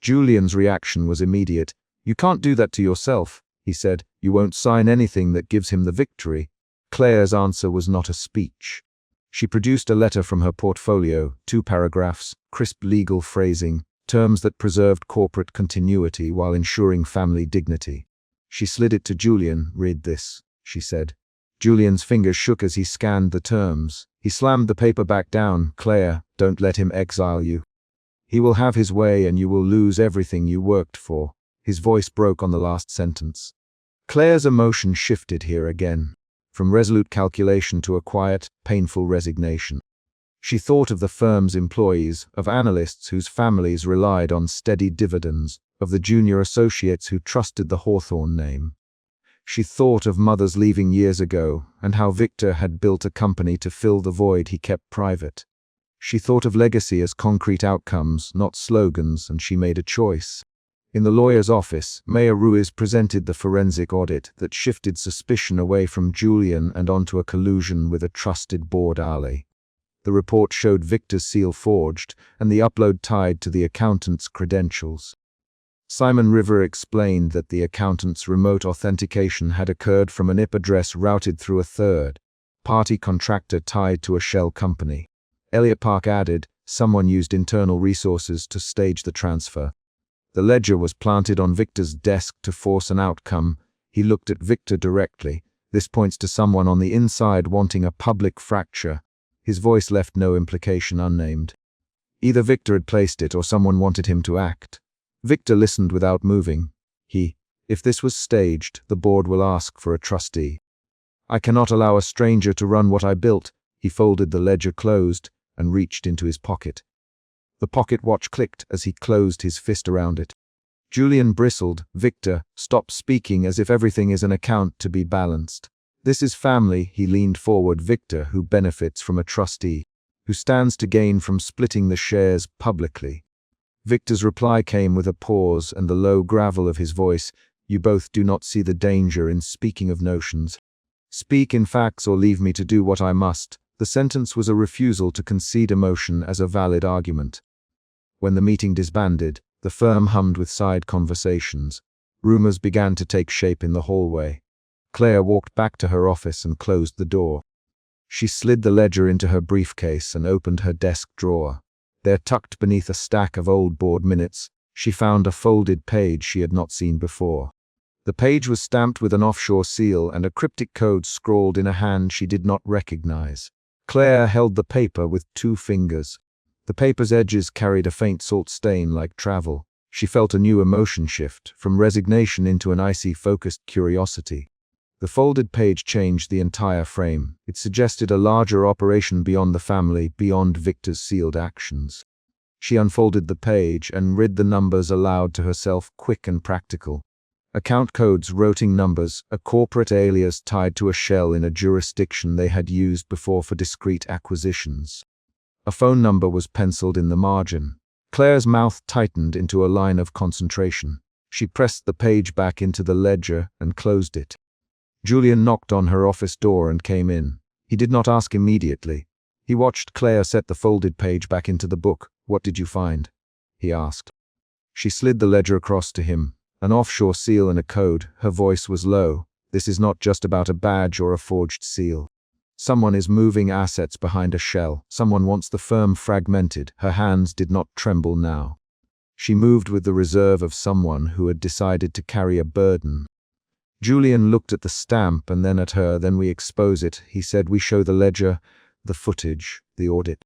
Julian's reaction was immediate. You can't do that to yourself, he said. You won't sign anything that gives him the victory. Claire's answer was not a speech. She produced a letter from her portfolio, 2 paragraphs, crisp legal phrasing, terms that preserved corporate continuity while ensuring family dignity. She slid it to Julian. Read this, she said. Julian's fingers shook as he scanned the terms. He slammed the paper back down. Claire, don't let him exile you. He will have his way and you will lose everything you worked for. His voice broke on the last sentence. Claire's emotion shifted here again, from resolute calculation to a quiet, painful resignation. She thought of the firm's employees, of analysts whose families relied on steady dividends, of the junior associates who trusted the Hawthorne name. She thought of mothers leaving years ago and how Victor had built a company to fill the void he kept private. She thought of legacy as concrete outcomes, not slogans, and she made a choice. In the lawyer's office, Mayor Ruiz presented the forensic audit that shifted suspicion away from Julian and onto a collusion with a trusted board ally. The report showed Victor's seal forged and the upload tied to the accountant's credentials. Simon River explained that the accountant's remote authentication had occurred from an IP address routed through a third-party contractor tied to a shell company. Elliott Park added, someone used internal resources to stage the transfer. The ledger was planted on Victor's desk to force an outcome. He looked at Victor directly. This points to someone on the inside wanting a public fracture. His voice left no implication unnamed. Either Victor had placed it or someone wanted him to act. Victor listened without moving. If this was staged, the board will ask for a trustee. I cannot allow a stranger to run what I built. He folded the ledger closed and reached into his pocket. The pocket watch clicked as he closed his fist around it. Julian bristled. Victor, stop speaking as if everything is an account to be balanced. This is family. He leaned forward. Victor, who benefits from a trustee, who stands to gain from splitting the shares publicly. Victor's reply came with a pause and the low gravel of his voice. You both do not see the danger in speaking of notions. Speak in facts or leave me to do what I must. The sentence was a refusal to concede emotion as a valid argument. When the meeting disbanded, the firm hummed with side conversations. Rumors began to take shape in the hallway. Claire walked back to her office and closed the door. She slid the ledger into her briefcase and opened her desk drawer. There, tucked beneath a stack of old board minutes, she found a folded page she had not seen before. The page was stamped with an offshore seal and a cryptic code scrawled in a hand she did not recognize. Claire held the paper with 2 fingers. The paper's edges carried a faint salt stain like travel. She felt a new emotion shift, from resignation into an icy, focused curiosity. The folded page changed the entire frame. It suggested a larger operation beyond the family, beyond Victor's sealed actions. She unfolded the page and read the numbers aloud to herself, quick and practical. Account codes, routing numbers, a corporate alias tied to a shell in a jurisdiction they had used before for discrete acquisitions. A phone number was penciled in the margin. Claire's mouth tightened into a line of concentration. She pressed the page back into the ledger and closed it. Julian knocked on her office door and came in. He did not ask immediately. He watched Claire set the folded page back into the book. What did you find? He asked. She slid the ledger across to him. An offshore seal and a code. Her voice was low. This is not just about a badge or a forged seal. Someone is moving assets behind a shell. Someone wants the firm fragmented. Her hands did not tremble now. She moved with the reserve of someone who had decided to carry a burden. Julian looked at the stamp and then at her. Then we expose it, he said. We show the ledger, the footage, the audit.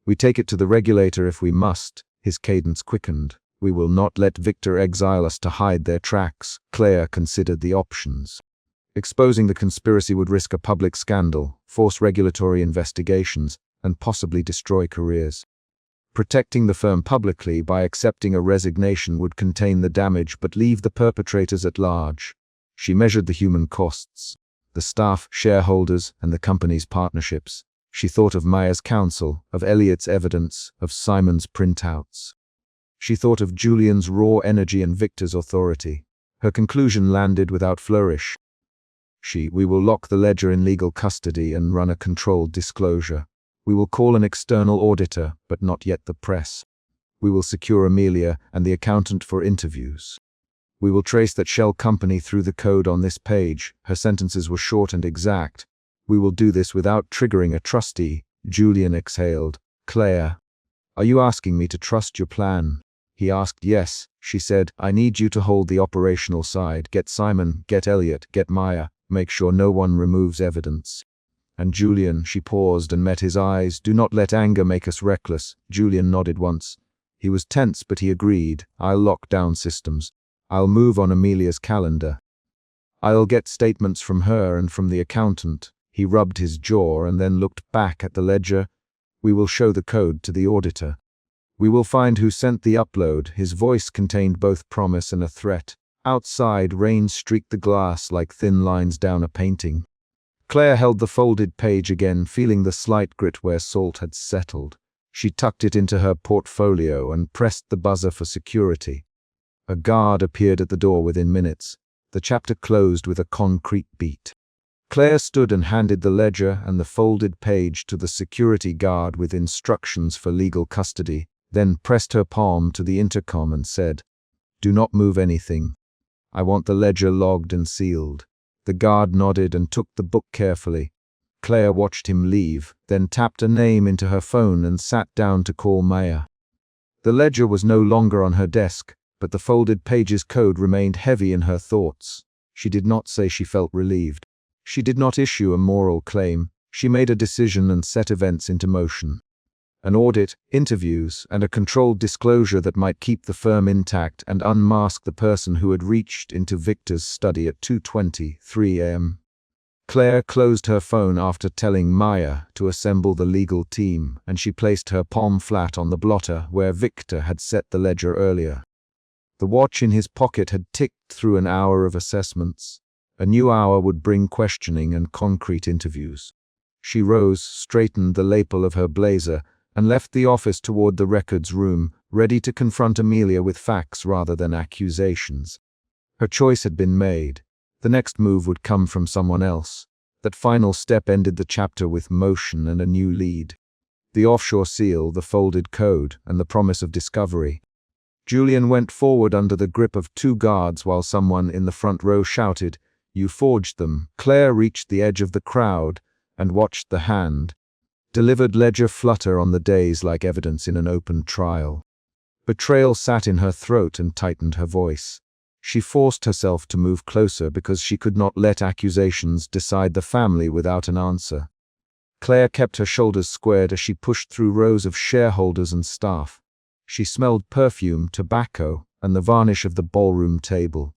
We take it to the regulator if we must. His cadence quickened. We will not let Victor exile us to hide their tracks. Claire considered the options. Exposing the conspiracy would risk a public scandal, force regulatory investigations, and possibly destroy careers. Protecting the firm publicly by accepting a resignation would contain the damage but leave the perpetrators at large. She measured the human costs, the staff, shareholders, and the company's partnerships. She thought of Maya's counsel, of Elliot's evidence, of Simon's printouts. She thought of Julian's raw energy and Victor's authority. Her conclusion landed without flourish. We will lock the ledger in legal custody and run a controlled disclosure. We will call an external auditor, but not yet the press. We will secure Amelia and the accountant for interviews. We will trace that shell company through the code on this page. Her sentences were short and exact. We will do this without triggering a trustee. Julian exhaled. Claire, are you asking me to trust your plan? He asked. Yes, she said. I need you to hold the operational side. Get Simon, get Elliot, get Maya. Make sure no one removes evidence. And Julian, she paused and met his eyes. Do not let anger make us reckless. Julian nodded once. He was tense, but he agreed. I'll lock down systems. I'll move on Amelia's calendar. I'll get statements from her and from the accountant. He rubbed his jaw and then looked back at the ledger. We will show the code to the auditor. We will find who sent the upload. His voice contained both promise and a threat. Outside, rain streaked the glass like thin lines down a painting. Claire held the folded page again, feeling the slight grit where salt had settled. She tucked it into her portfolio and pressed the buzzer for security. A guard appeared at the door within minutes. The chapter closed with a concrete beat. Claire stood and handed the ledger and the folded page to the security guard with instructions for legal custody, then pressed her palm to the intercom and said, "Do not move anything. I want the ledger logged and sealed." The guard nodded and took the book carefully. Claire watched him leave, then tapped a name into her phone and sat down to call Maya. The ledger was no longer on her desk, but the folded page's code remained heavy in her thoughts. She did not say she felt relieved. She did not issue a moral claim. She made a decision and set events into motion. An audit, interviews, and a controlled disclosure that might keep the firm intact and unmask the person who had reached into Victor's study at 2:23 a.m. Claire closed her phone after telling Maya to assemble the legal team, and she placed her palm flat on the blotter where Victor had set the ledger earlier. The watch in his pocket had ticked through an hour of assessments. A new hour would bring questioning and concrete interviews. She rose, straightened the lapel of her blazer, and left the office toward the records room, ready to confront Amelia with facts rather than accusations. Her choice had been made. The next move would come from someone else. That final step ended the chapter with motion and a new lead. The offshore seal, the folded code, and the promise of discovery. Julian went forward under the grip of two guards while someone in the front row shouted, "You forged them." Claire reached the edge of the crowd and watched the hand. Delivered ledger flutter on the days like evidence in an open trial. Betrayal sat in her throat and tightened her voice. She forced herself to move closer because she could not let accusations decide the family without an answer. Claire kept her shoulders squared as she pushed through rows of shareholders and staff. She smelled perfume, tobacco, and the varnish of the ballroom table.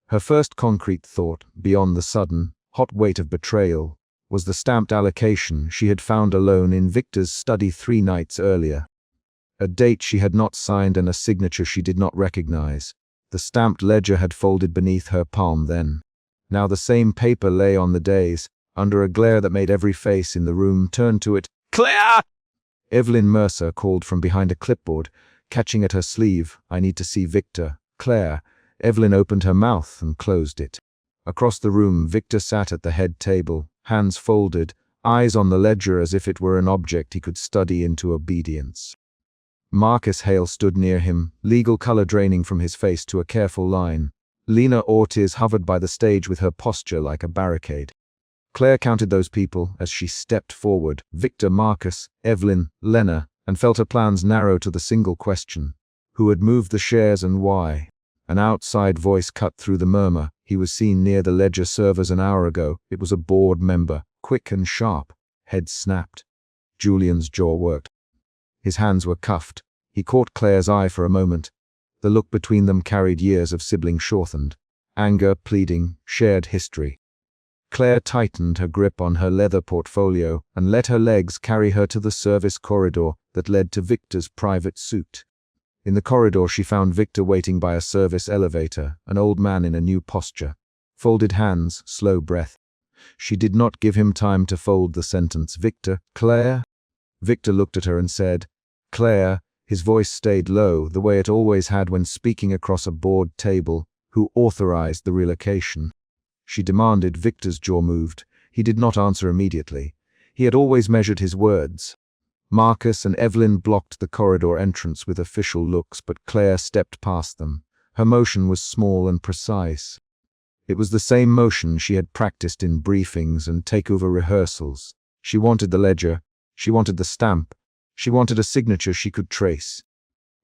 Her first concrete thought, beyond the sudden, hot weight of betrayal, was the stamped allocation she had found alone in Victor's study 3 nights earlier. A date she had not signed and a signature she did not recognize. The stamped ledger had folded beneath her palm then. Now the same paper lay on the dais, under a glare that made every face in the room turn to it. "Claire!" Evelyn Mercer called from behind a clipboard, catching at her sleeve. "I need to see Victor." "Claire." Evelyn opened her mouth and closed it. Across the room, Victor sat at the head table, hands folded, eyes on the ledger as if it were an object he could study into obedience. Marcus Hale stood near him, legal color draining from his face to a careful line. Lena Ortiz hovered by the stage with her posture like a barricade. Claire counted those people as she stepped forward, Victor, Marcus, Evelyn, Lena, and felt her plans narrow to the single question. Who had moved the shares and why? An outside voice cut through the murmur. He was seen near the ledger servers an hour ago. It was a board member, quick and sharp. Head snapped. Julian's jaw worked. His hands were cuffed. He caught Claire's eye for a moment. The look between them carried years of sibling shortened. Anger, pleading, shared history. Claire tightened her grip on her leather portfolio and let her legs carry her to the service corridor that led to Victor's private suite. In the corridor she found Victor waiting by a service elevator, an old man in a new posture. Folded hands, slow breath. She did not give him time to fold the sentence. "Victor, Claire?" Victor looked at her and said, "Claire." His voice stayed low, the way it always had when speaking across a board table. "Who authorized the relocation?" She demanded. Victor's jaw moved. He did not answer immediately. He had always measured his words. Marcus and Evelyn blocked the corridor entrance with official looks, but Claire stepped past them. Her motion was small and precise. It was the same motion she had practiced in briefings and takeover rehearsals. She wanted the ledger. She wanted the stamp. She wanted a signature she could trace.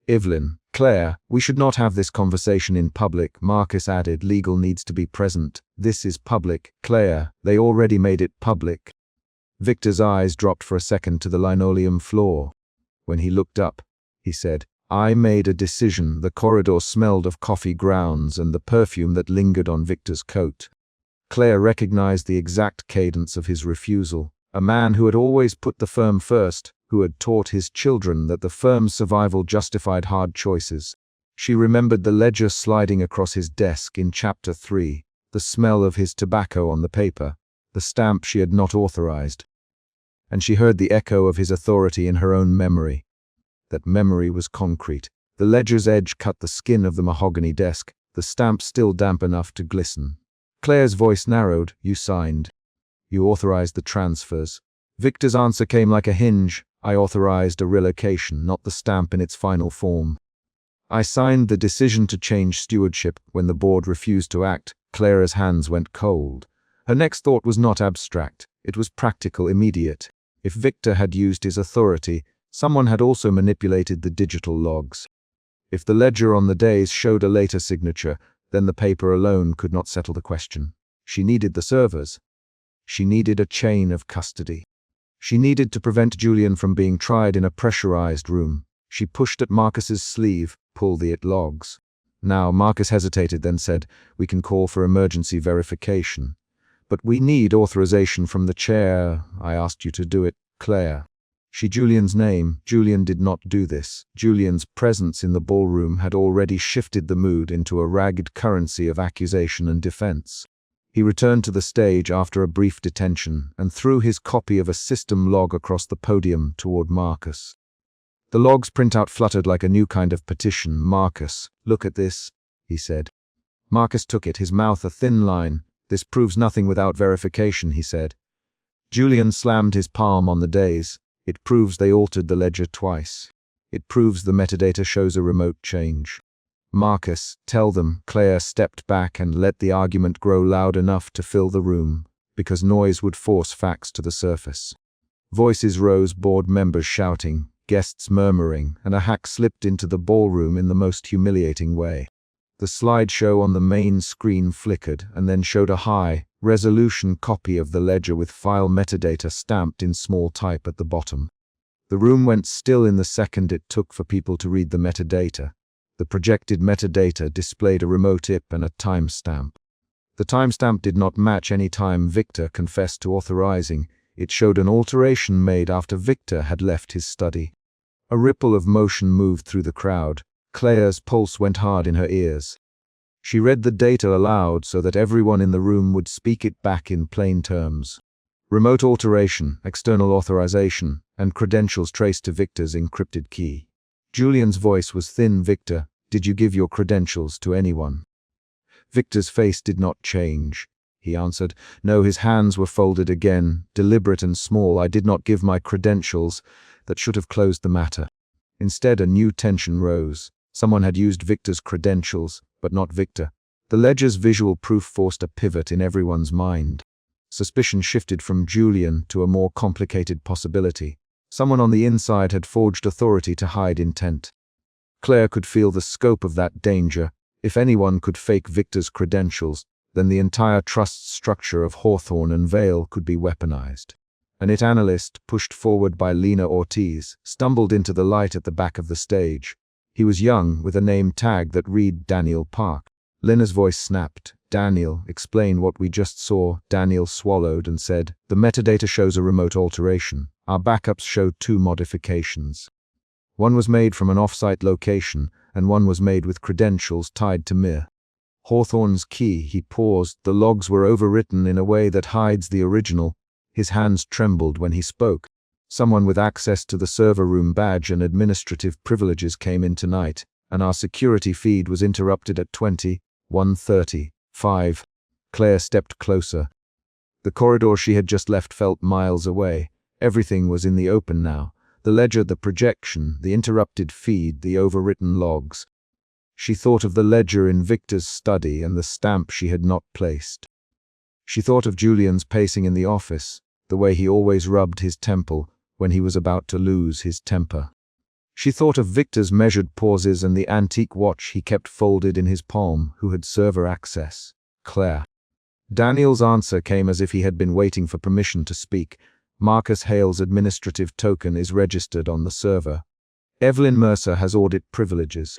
"Evelyn, Claire, we should not have this conversation in public," Marcus added. "Legal needs to be present. This is public, Claire. They already made it public." Victor's eyes dropped for a second to the linoleum floor. When he looked up, he said, "I made a decision." The corridor smelled of coffee grounds and the perfume that lingered on Victor's coat. Claire recognized the exact cadence of his refusal. A man who had always put the firm first, who had taught his children that the firm's survival justified hard choices. She remembered the ledger sliding across his desk in Chapter 3, the smell of his tobacco on the paper, the stamp she had not authorized. And she heard the echo of his authority in her own memory. That memory was concrete. The ledger's edge cut the skin of the mahogany desk, the stamp still damp enough to glisten. Claire's voice narrowed. "You signed. You authorized the transfers." Victor's answer came like a hinge. "I authorized a relocation, not the stamp in its final form. I signed the decision to change stewardship." When the board refused to act, Claire's hands went cold. Her next thought was not abstract. It was practical, immediate. If Victor had used his authority, someone had also manipulated the digital logs. If the ledger on the days showed a later signature, then the paper alone could not settle the question. She needed the servers. She needed a chain of custody. She needed to prevent Julian from being tried in a pressurized room. She pushed at Marcus's sleeve. "Pull the logs." Now Marcus hesitated, then said, "We can call for emergency verification. But we need authorization from the chair." "I asked you to do it, Claire." Julian's name. Julian did not do this. Julian's presence in the ballroom had already shifted the mood into a ragged currency of accusation and defense. He returned to the stage after a brief detention and threw his copy of a system log across the podium toward Marcus. The log's printout fluttered like a new kind of petition. "Marcus, look at this," he said. Marcus took it, his mouth a thin line. "This proves nothing without verification," he said. Julian slammed his palm on the days. "It proves they altered the ledger twice. It proves the metadata shows a remote change." "Marcus, tell them." Claire stepped back and let the argument grow loud enough to fill the room, because noise would force facts to the surface. Voices rose, board members shouting, guests murmuring, and a hack slipped into the ballroom in the most humiliating way. The slideshow on the main screen flickered and then showed a high-resolution copy of the ledger with file metadata stamped in small type at the bottom. The room went still in the second it took for people to read the metadata. The projected metadata displayed a remote IP and a timestamp. The timestamp did not match any time Victor confessed to authorizing. It showed an alteration made after Victor had left his study. A ripple of motion moved through the crowd. Claire's pulse went hard in her ears. She read the data aloud so that everyone in the room would speak it back in plain terms. Remote alteration, external authorization, and credentials traced to Victor's encrypted key. Julian's voice was thin. "Victor, did you give your credentials to anyone?" Victor's face did not change. He answered, "No." His hands were folded again, deliberate and small. "I did not give my credentials." That should have closed the matter. Instead, a new tension rose. Someone had used Victor's credentials, but not Victor. The ledger's visual proof forced a pivot in everyone's mind. Suspicion shifted from Julian to a more complicated possibility. Someone on the inside had forged authority to hide intent. Claire could feel the scope of that danger. If anyone could fake Victor's credentials, then the entire trust structure of Hawthorne and Vale could be weaponized. An IT analyst, pushed forward by Lena Ortiz, stumbled into the light at the back of the stage. He was young, with a name tag that read Daniel Park. Lena's voice snapped. "Daniel, explain what we just saw." Daniel swallowed and said, "The metadata shows a remote alteration. Our backups showed 2 modifications. One was made from an off-site location, and one was made with credentials tied to Mir. Hawthorne's key, he paused. The logs were overwritten in a way that hides the original. His hands trembled when he spoke. Someone with access to the server room badge and administrative privileges came in tonight, and our security feed was interrupted at 21:35. Claire stepped closer. The corridor she had just left felt miles away. Everything was in the open now. The ledger, the projection, the interrupted feed, the overwritten logs. She thought of the ledger in Victor's study and the stamp she had not placed. She thought of Julian's pacing in the office, the way he always rubbed his temple when he was about to lose his temper. She thought of Victor's measured pauses and the antique watch he kept folded in his palm, who had server access. Claire. Daniel's answer came as if he had been waiting for permission to speak. Marcus Hale's administrative token is registered on the server. Evelyn Mercer has audit privileges.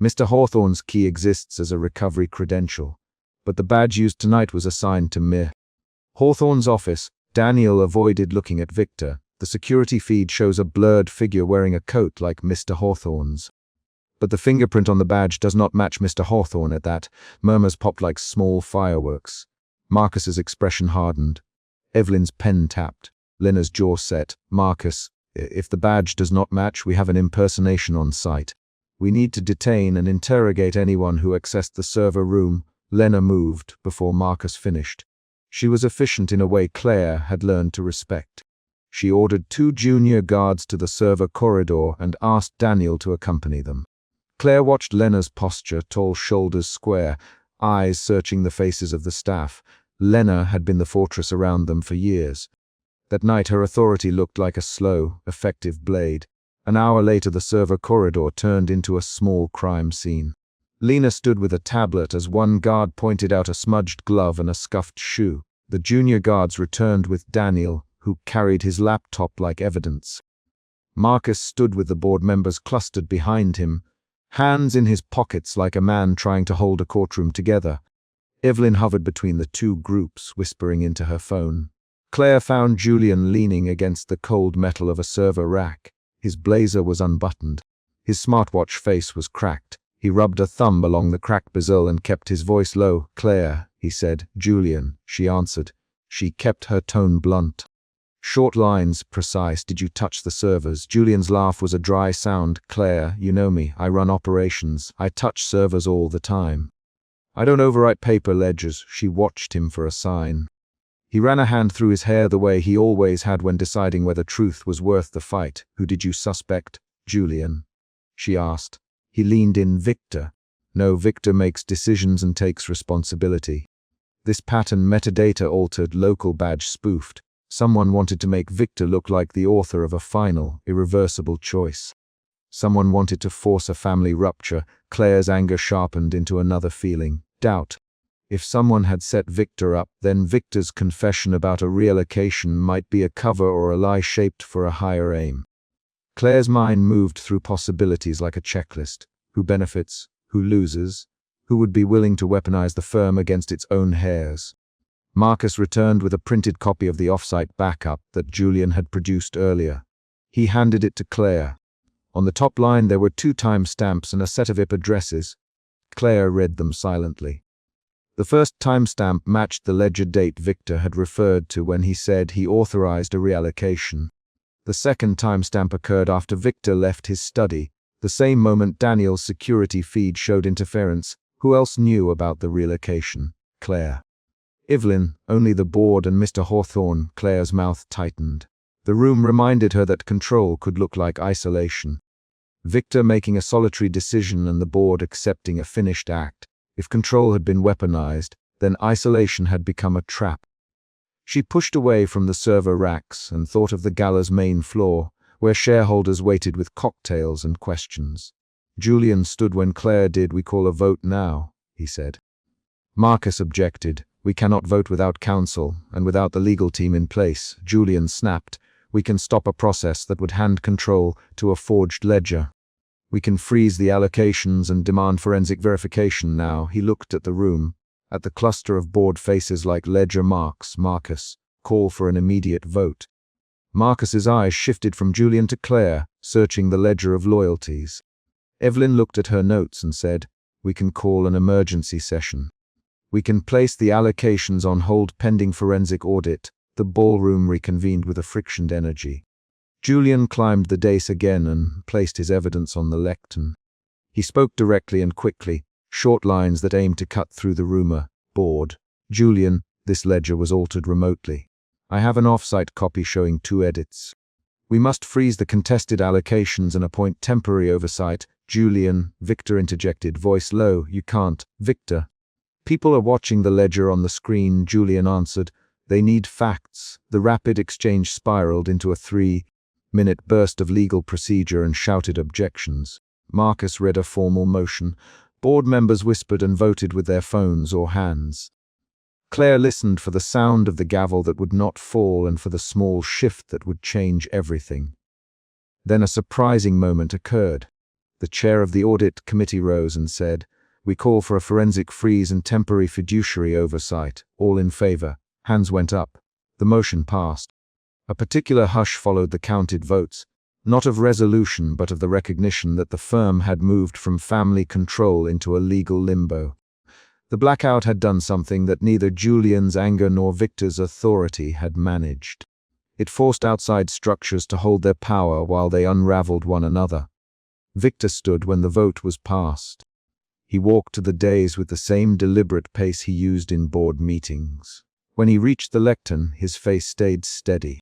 Mr. Hawthorne's key exists as a recovery credential, but the badge used tonight was assigned to Mir. Hawthorne's office. Daniel avoided looking at Victor. The security feed shows a blurred figure wearing a coat like Mr. Hawthorne's. But the fingerprint on the badge does not match Mr. Hawthorne. At that, murmurs popped like small fireworks. Marcus's expression hardened. Evelyn's pen tapped. Lena's jaw set. Marcus, if the badge does not match, we have an impersonation on site. We need to detain and interrogate anyone who accessed the server room. Lena moved before Marcus finished. She was efficient in a way Claire had learned to respect. She ordered 2 junior guards to the server corridor and asked Daniel to accompany them. Claire watched Lena's posture, tall shoulders square, eyes searching the faces of the staff. Lena had been the fortress around them for years. That night her authority looked like a slow, effective blade. An hour later the server corridor turned into a small crime scene. Lena stood with a tablet as one guard pointed out a smudged glove and a scuffed shoe. The junior guards returned with Daniel, who carried his laptop like evidence. Marcus stood with the board members clustered behind him, hands in his pockets like a man trying to hold a courtroom together. Evelyn hovered between the two groups, whispering into her phone. Claire found Julian leaning against the cold metal of a server rack. His blazer was unbuttoned. His smartwatch face was cracked. He rubbed a thumb along the cracked bezel and kept his voice low. "Claire," he said. "Julian," she answered. She kept her tone blunt. Short lines, precise. "Did you touch the servers?" Julian's laugh was a dry sound. "Claire, you know me. I run operations. I touch servers all the time. I don't overwrite paper ledgers." She watched him for a sign. He ran a hand through his hair the way he always had when deciding whether truth was worth the fight. "Who did you suspect?" "Julian," she asked. He leaned in. "Victor." "No, Victor makes decisions and takes responsibility." This pattern, metadata altered, local badge spoofed. Someone wanted to make Victor look like the author of a final, irreversible choice. Someone wanted to force a family rupture. Claire's anger sharpened into another feeling: doubt. If someone had set Victor up, then Victor's confession about a reallocation might be a cover or a lie shaped for a higher aim. Claire's mind moved through possibilities like a checklist. Who benefits? Who loses? Who would be willing to weaponize the firm against its own hairs? Marcus returned with a printed copy of the offsite backup that Julian had produced earlier. He handed it to Claire. On the top line there were 2 timestamps and a set of IP addresses. Claire read them silently. The first timestamp matched the ledger date Victor had referred to when he said he authorized a reallocation. The second timestamp occurred after Victor left his study, the same moment Daniel's security feed showed interference. Who else knew about the reallocation? Claire. Evelyn, only the board and Mr. Hawthorne. Claire's mouth tightened. The room reminded her that control could look like isolation. Victor making a solitary decision and the board accepting a finished act. If control had been weaponized, then isolation had become a trap. She pushed away from the server racks and thought of the gala's main floor, where shareholders waited with cocktails and questions. Julian stood when Claire did. "We call a vote now," he said. Marcus objected. "We cannot vote without counsel, and without the legal team in place." Julian snapped. "We can stop a process that would hand control to a forged ledger. We can freeze the allocations and demand forensic verification now." He looked at the room, at the cluster of board faces like ledger marks. "Marcus, call for an immediate vote." Marcus's eyes shifted from Julian to Claire, searching the ledger of loyalties. Evelyn looked at her notes and said, We can call an emergency session. We can place the allocations on hold pending forensic audit. The ballroom reconvened with a frictioned energy. Julian climbed the dais again and placed his evidence on the lectern. He spoke directly and quickly, short lines that aimed to cut through the rumor. Board. Julian, this ledger was altered remotely. I have an off-site copy showing 2 edits. We must freeze the contested allocations and appoint temporary oversight. Julian, Victor interjected, voice low. You can't. Victor. People are watching the ledger on the screen, Julian answered. They need facts. The rapid exchange spiraled into a 3-minute burst of legal procedure and shouted objections. Marcus read a formal motion. Board members whispered and voted with their phones or hands. Claire listened for the sound of the gavel that would not fall and for the small shift that would change everything. Then a surprising moment occurred. The chair of the audit committee rose and said, "We call for a forensic freeze and temporary fiduciary oversight. All in favor." Hands went up. The motion passed. A particular hush followed the counted votes, not of resolution but of the recognition that the firm had moved from family control into a legal limbo. The blackout had done something that neither Julian's anger nor Victor's authority had managed. It forced outside structures to hold their power while they unraveled one another. Victor stood when the vote was passed. He walked to the dais with the same deliberate pace he used in board meetings. When he reached the lectern, his face stayed steady.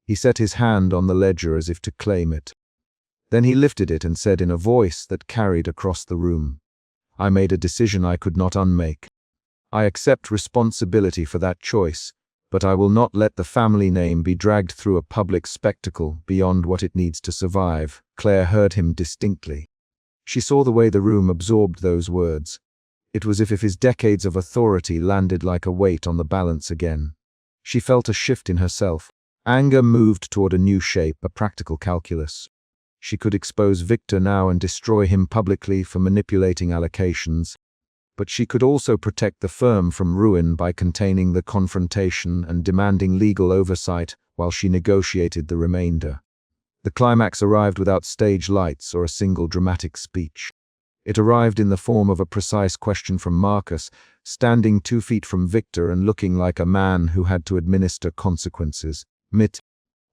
He set his hand on the ledger as if to claim it. Then he lifted it and said in a voice that carried across the room, "I made a decision I could not unmake. I accept responsibility for that choice, but I will not let the family name be dragged through a public spectacle beyond what it needs to survive." Claire heard him distinctly. She saw the way the room absorbed those words. It was as if his decades of authority landed like a weight on the balance again. She felt a shift in herself. Anger moved toward a new shape, a practical calculus. She could expose Victor now and destroy him publicly for manipulating allocations, but she could also protect the firm from ruin by containing the confrontation and demanding legal oversight while she negotiated the remainder. The climax arrived without stage lights or a single dramatic speech. It arrived in the form of a precise question from Marcus, standing 2 feet from Victor and looking like a man who had to administer consequences. Mitt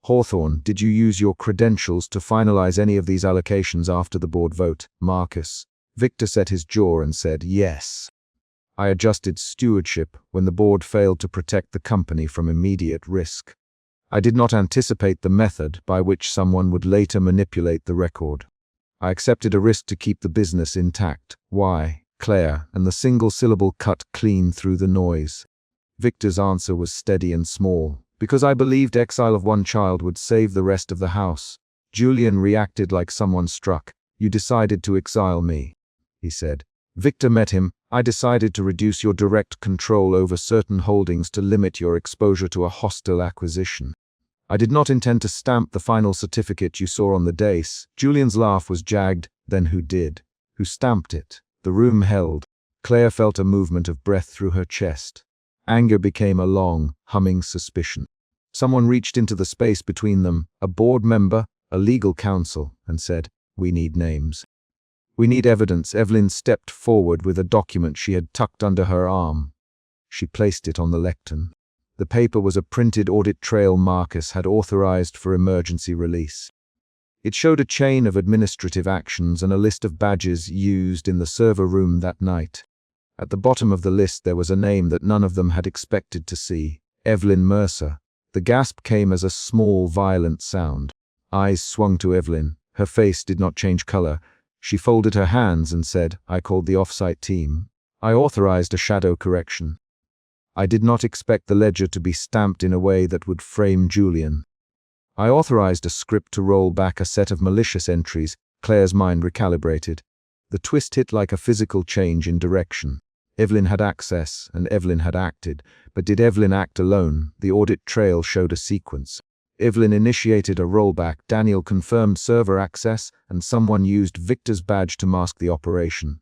Hawthorne, did you use your credentials to finalize any of these allocations after the board vote? Marcus. Victor set his jaw and said, yes. I adjusted stewardship when the board failed to protect the company from immediate risk. I did not anticipate the method by which someone would later manipulate the record. I accepted a risk to keep the business intact. Why? Claire, and the single syllable cut clean through the noise. Victor's answer was steady and small. Because I believed exile of one child would save the rest of the house. Julian reacted like someone struck. You decided to exile me, he said. Victor met him. I decided to reduce your direct control over certain holdings to limit your exposure to a hostile acquisition. I did not intend to stamp the final certificate you saw on the dais. Julian's laugh was jagged. Then who did? Who stamped it? The room held. Claire felt a movement of breath through her chest. Anger became a long, humming suspicion. Someone reached into the space between them, a board member, a legal counsel, and said, "We need names. We need evidence." Evelyn stepped forward with a document she had tucked under her arm. She placed it on the lectern. The paper was a printed audit trail Marcus had authorized for emergency release. It showed a chain of administrative actions and a list of badges used in the server room that night. At the bottom of the list there was a name that none of them had expected to see, Evelyn Mercer. The gasp came as a small, violent sound. Eyes swung to Evelyn. Her face did not change color. She folded her hands and said, "I called the off-site team. I authorized a shadow correction. I did not expect the ledger to be stamped in a way that would frame Julian. I authorized a script to roll back a set of malicious entries." Claire's mind recalibrated. The twist hit like a physical change in direction. Evelyn had access, and Evelyn had acted. But did Evelyn act alone? The audit trail showed a sequence. Evelyn initiated a rollback, Daniel confirmed server access, and someone used Victor's badge to mask the operation.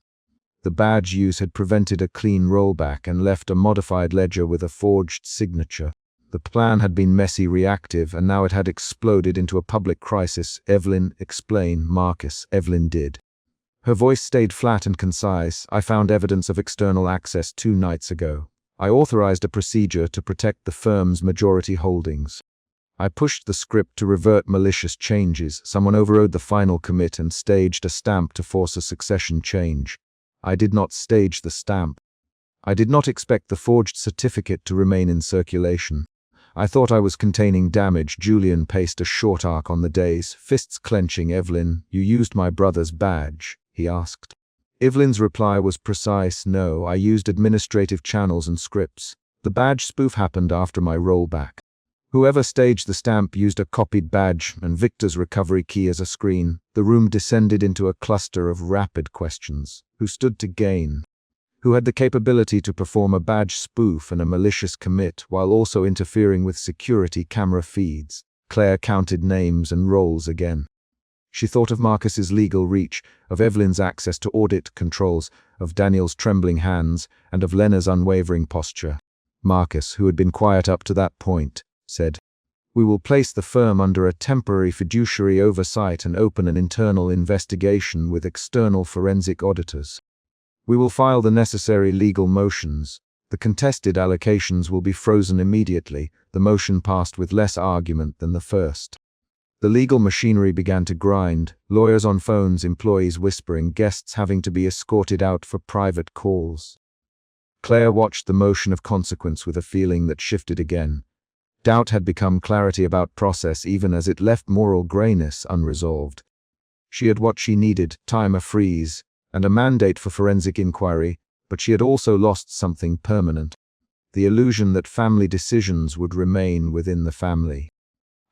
The badge use had prevented a clean rollback and left a modified ledger with a forged signature. The plan had been messy, reactive, and now it had exploded into a public crisis. Evelyn, explain. Marcus. Evelyn did. Her voice stayed flat and concise. "I found evidence of external access 2 nights ago. I authorized a procedure to protect the firm's majority holdings. I pushed the script to revert malicious changes. Someone overrode the final commit and staged a stamp to force a succession change. I did not stage the stamp. I did not expect the forged certificate to remain in circulation. I thought I was containing damage." Julian paced a short arc on the dais, fists clenching. "Evelyn, you used my brother's badge?" he asked. Evelyn's reply was precise. "No, I used administrative channels and scripts. The badge spoof happened after my rollback. Whoever staged the stamp used a copied badge and Victor's recovery key as a screen." The room descended into a cluster of rapid questions. Who stood to gain? Who had the capability to perform a badge spoof and a malicious commit while also interfering with security camera feeds? Claire counted names and roles again. She thought of Marcus's legal reach, of Evelyn's access to audit controls, of Daniel's trembling hands, and of Lena's unwavering posture. Marcus, who had been quiet up to that point, said, "We will place the firm under a temporary fiduciary oversight and open an internal investigation with external forensic auditors. We will file the necessary legal motions. The contested allocations will be frozen immediately." The motion passed with less argument than the first. The legal machinery began to grind, lawyers on phones, employees whispering, guests having to be escorted out for private calls. Claire watched the motion of consequence with a feeling that shifted again. Doubt had become clarity about process even as it left moral grayness unresolved. She had what she needed, time, a freeze, and a mandate for forensic inquiry, but she had also lost something permanent. The illusion that family decisions would remain within the family.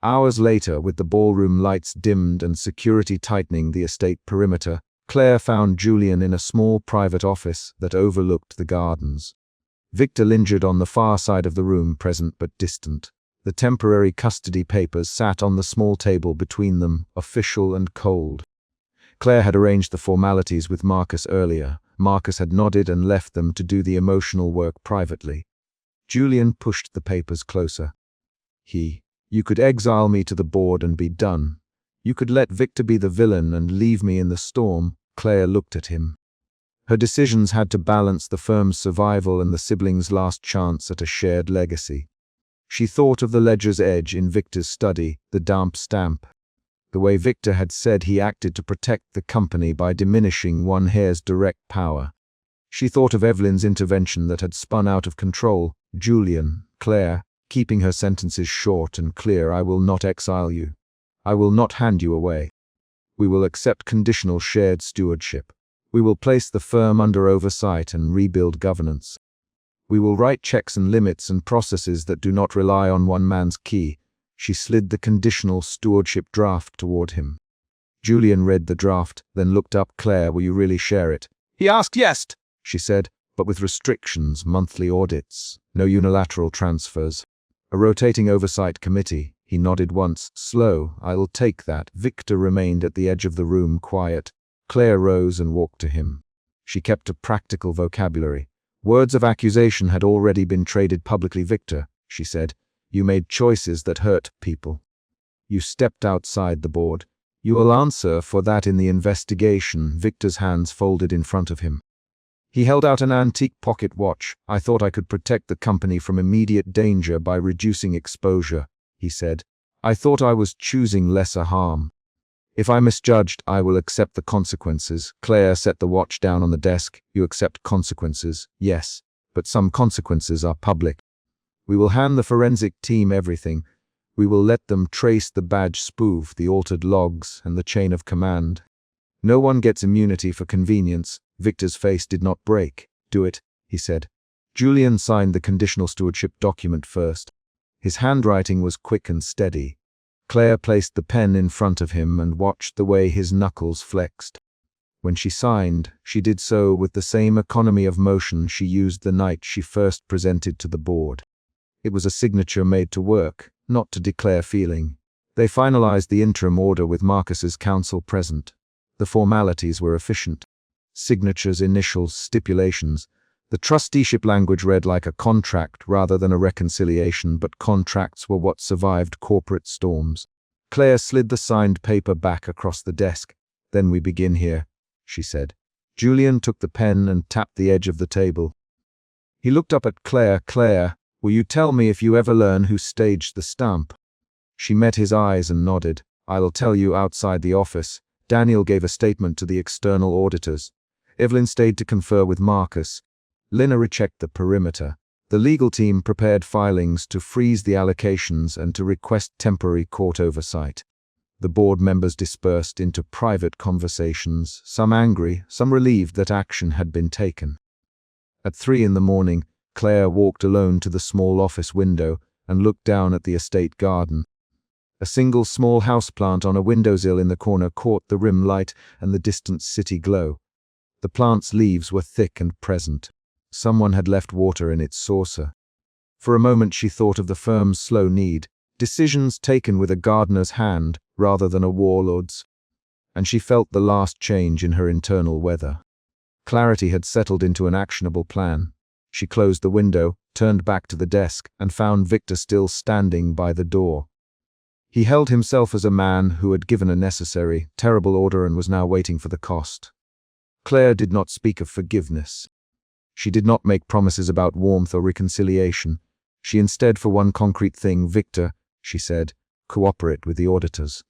Hours later, with the ballroom lights dimmed and security tightening the estate perimeter, Claire found Julian in a small private office that overlooked the gardens. Victor lingered on the far side of the room, present but distant. The temporary custody papers sat on the small table between them, official and cold. Claire had arranged the formalities with Marcus earlier. Marcus had nodded and left them to do the emotional work privately. Julian pushed the papers closer. "You could exile me to the board and be done. You could let Victor be the villain and leave me in the storm." Claire looked at him. Her decisions had to balance the firm's survival and the siblings' last chance at a shared legacy. She thought of the ledger's edge in Victor's study, the damp stamp. The way Victor had said he acted to protect the company by diminishing one heir's direct power. She thought of Evelyn's intervention that had spun out of control. Julian, Claire, keeping her sentences short and clear. "I will not exile you. I will not hand you away. We will accept conditional shared stewardship. We will place the firm under oversight and rebuild governance. We will write checks and limits and processes that do not rely on one man's key." She slid the conditional stewardship draft toward him. Julian read the draft, then looked up. "Claire, will you really share it?" He asked. "Yes," she said, "but with restrictions, monthly audits, no unilateral transfers. A rotating oversight committee." He nodded once. "Slow, I'll take that." Victor remained at the edge of the room, quiet. Claire rose and walked to him. She kept a practical vocabulary. Words of accusation had already been traded publicly. "Victor," she said, "you made choices that hurt people. You stepped outside the board. You will answer for that in the investigation." Victor's hands folded in front of him. He held out an antique pocket watch. "I thought I could protect the company from immediate danger by reducing exposure," he said. "I thought I was choosing lesser harm. If I misjudged, I will accept the consequences." Claire set the watch down on the desk. "You accept consequences?" "Yes, but some consequences are public. We will hand the forensic team everything. We will let them trace the badge spoof, the altered logs, and the chain of command. No one gets immunity for convenience." Victor's face did not break. "Do it," he said. Julian signed the conditional stewardship document first. His handwriting was quick and steady. Claire placed the pen in front of him and watched the way his knuckles flexed. When she signed, she did so with the same economy of motion she used the night she first presented to the board. It was a signature made to work, not to declare feeling. They finalized the interim order with Marcus's counsel present. The formalities were efficient. Signatures, initials, stipulations. The trusteeship language read like a contract rather than a reconciliation, but contracts were what survived corporate storms. Claire slid the signed paper back across the desk. "Then we begin here." she said. Julian took the pen and tapped the edge of the table. He looked up at Claire. Claire, will you tell me if you ever learn who staged the stamp? She met his eyes and nodded. I'll tell you outside the office. Daniel gave a statement to the external auditors. Evelyn stayed to confer with Marcus. Lina rechecked the perimeter. The legal team prepared filings to freeze the allocations and to request temporary court oversight. The board members dispersed into private conversations, some angry, some relieved that action had been taken. At 3 a.m, Claire walked alone to the small office window and looked down at the estate garden. A single small houseplant on a windowsill in the corner caught the rim light and the distant city glow. The plant's leaves were thick and present. Someone had left water in its saucer. For a moment she thought of the firm's slow need, decisions taken with a gardener's hand rather than a warlord's, and she felt the last change in her internal weather. Clarity had settled into an actionable plan. She closed the window, turned back to the desk, and found Victor still standing by the door. He held himself as a man who had given a necessary, terrible order and was now waiting for the cost. Claire did not speak of forgiveness. She did not make promises about warmth or reconciliation. She instead, for one concrete thing, Victor, she said, cooperate with the auditors.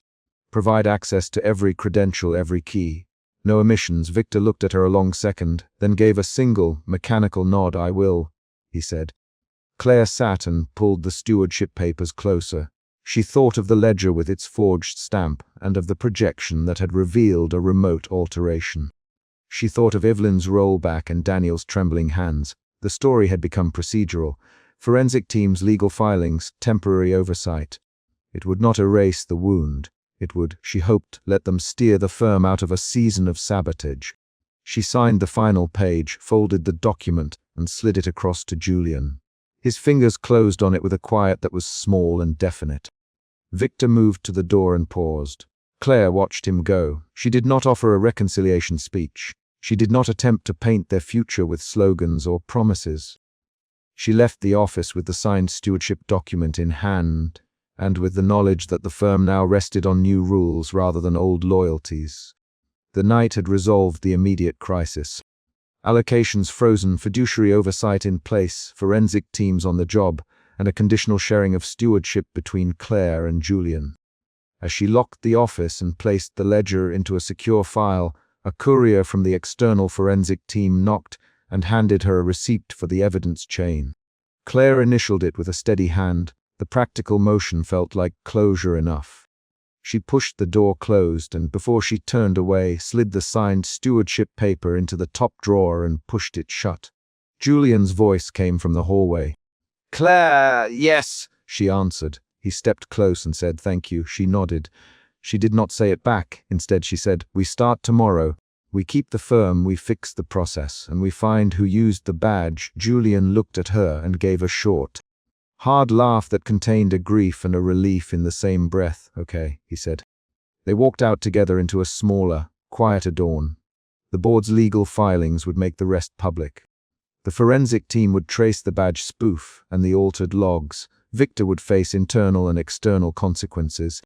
Provide access to every credential, every key. No omissions. Victor looked at her a long second, then gave a single, mechanical nod. I will, he said. Claire sat and pulled the stewardship papers closer. She thought of the ledger with its forged stamp and of the projection that had revealed a remote alteration. She thought of Evelyn's rollback and Daniel's trembling hands. The story had become procedural. Forensic teams, legal filings, temporary oversight. It would not erase the wound. It would, she hoped, let them steer the firm out of a season of sabotage. She signed the final page, folded the document, and slid it across to Julian. His fingers closed on it with a quiet that was small and definite. Victor moved to the door and paused. Claire watched him go. She did not offer a reconciliation speech. She did not attempt to paint their future with slogans or promises. She left the office with the signed stewardship document in hand, and with the knowledge that the firm now rested on new rules rather than old loyalties. The night had resolved the immediate crisis. Allocations frozen, fiduciary oversight in place, forensic teams on the job, and a conditional sharing of stewardship between Claire and Julian. As she locked the office and placed the ledger into a secure file, a courier from the external forensic team knocked and handed her a receipt for the evidence chain. Claire initialed it with a steady hand. The practical motion felt like closure enough. She pushed the door closed and, before she turned away, slid the signed stewardship paper into the top drawer and pushed it shut. Julian's voice came from the hallway. Claire, yes, she answered. He stepped close and said, thank you. She nodded. She did not say it back. Instead, she said, we start tomorrow. We keep the firm, we fix the process, and we find who used the badge. Julian looked at her and gave a short, hard laugh that contained a grief and a relief in the same breath. Okay, he said. They walked out together into a smaller, quieter dawn. The board's legal filings would make the rest public. The forensic team would trace the badge spoof and the altered logs. Victor would face internal and external consequences.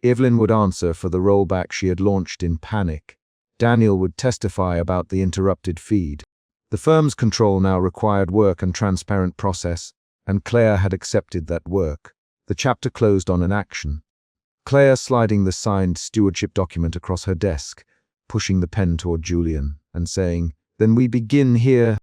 Evelyn would answer for the rollback she had launched in panic. Daniel would testify about the interrupted feed. The firm's control now required work and transparent process, and Claire had accepted that work. The chapter closed on an action. Claire sliding the signed stewardship document across her desk, pushing the pen toward Julian, and saying, then we begin here.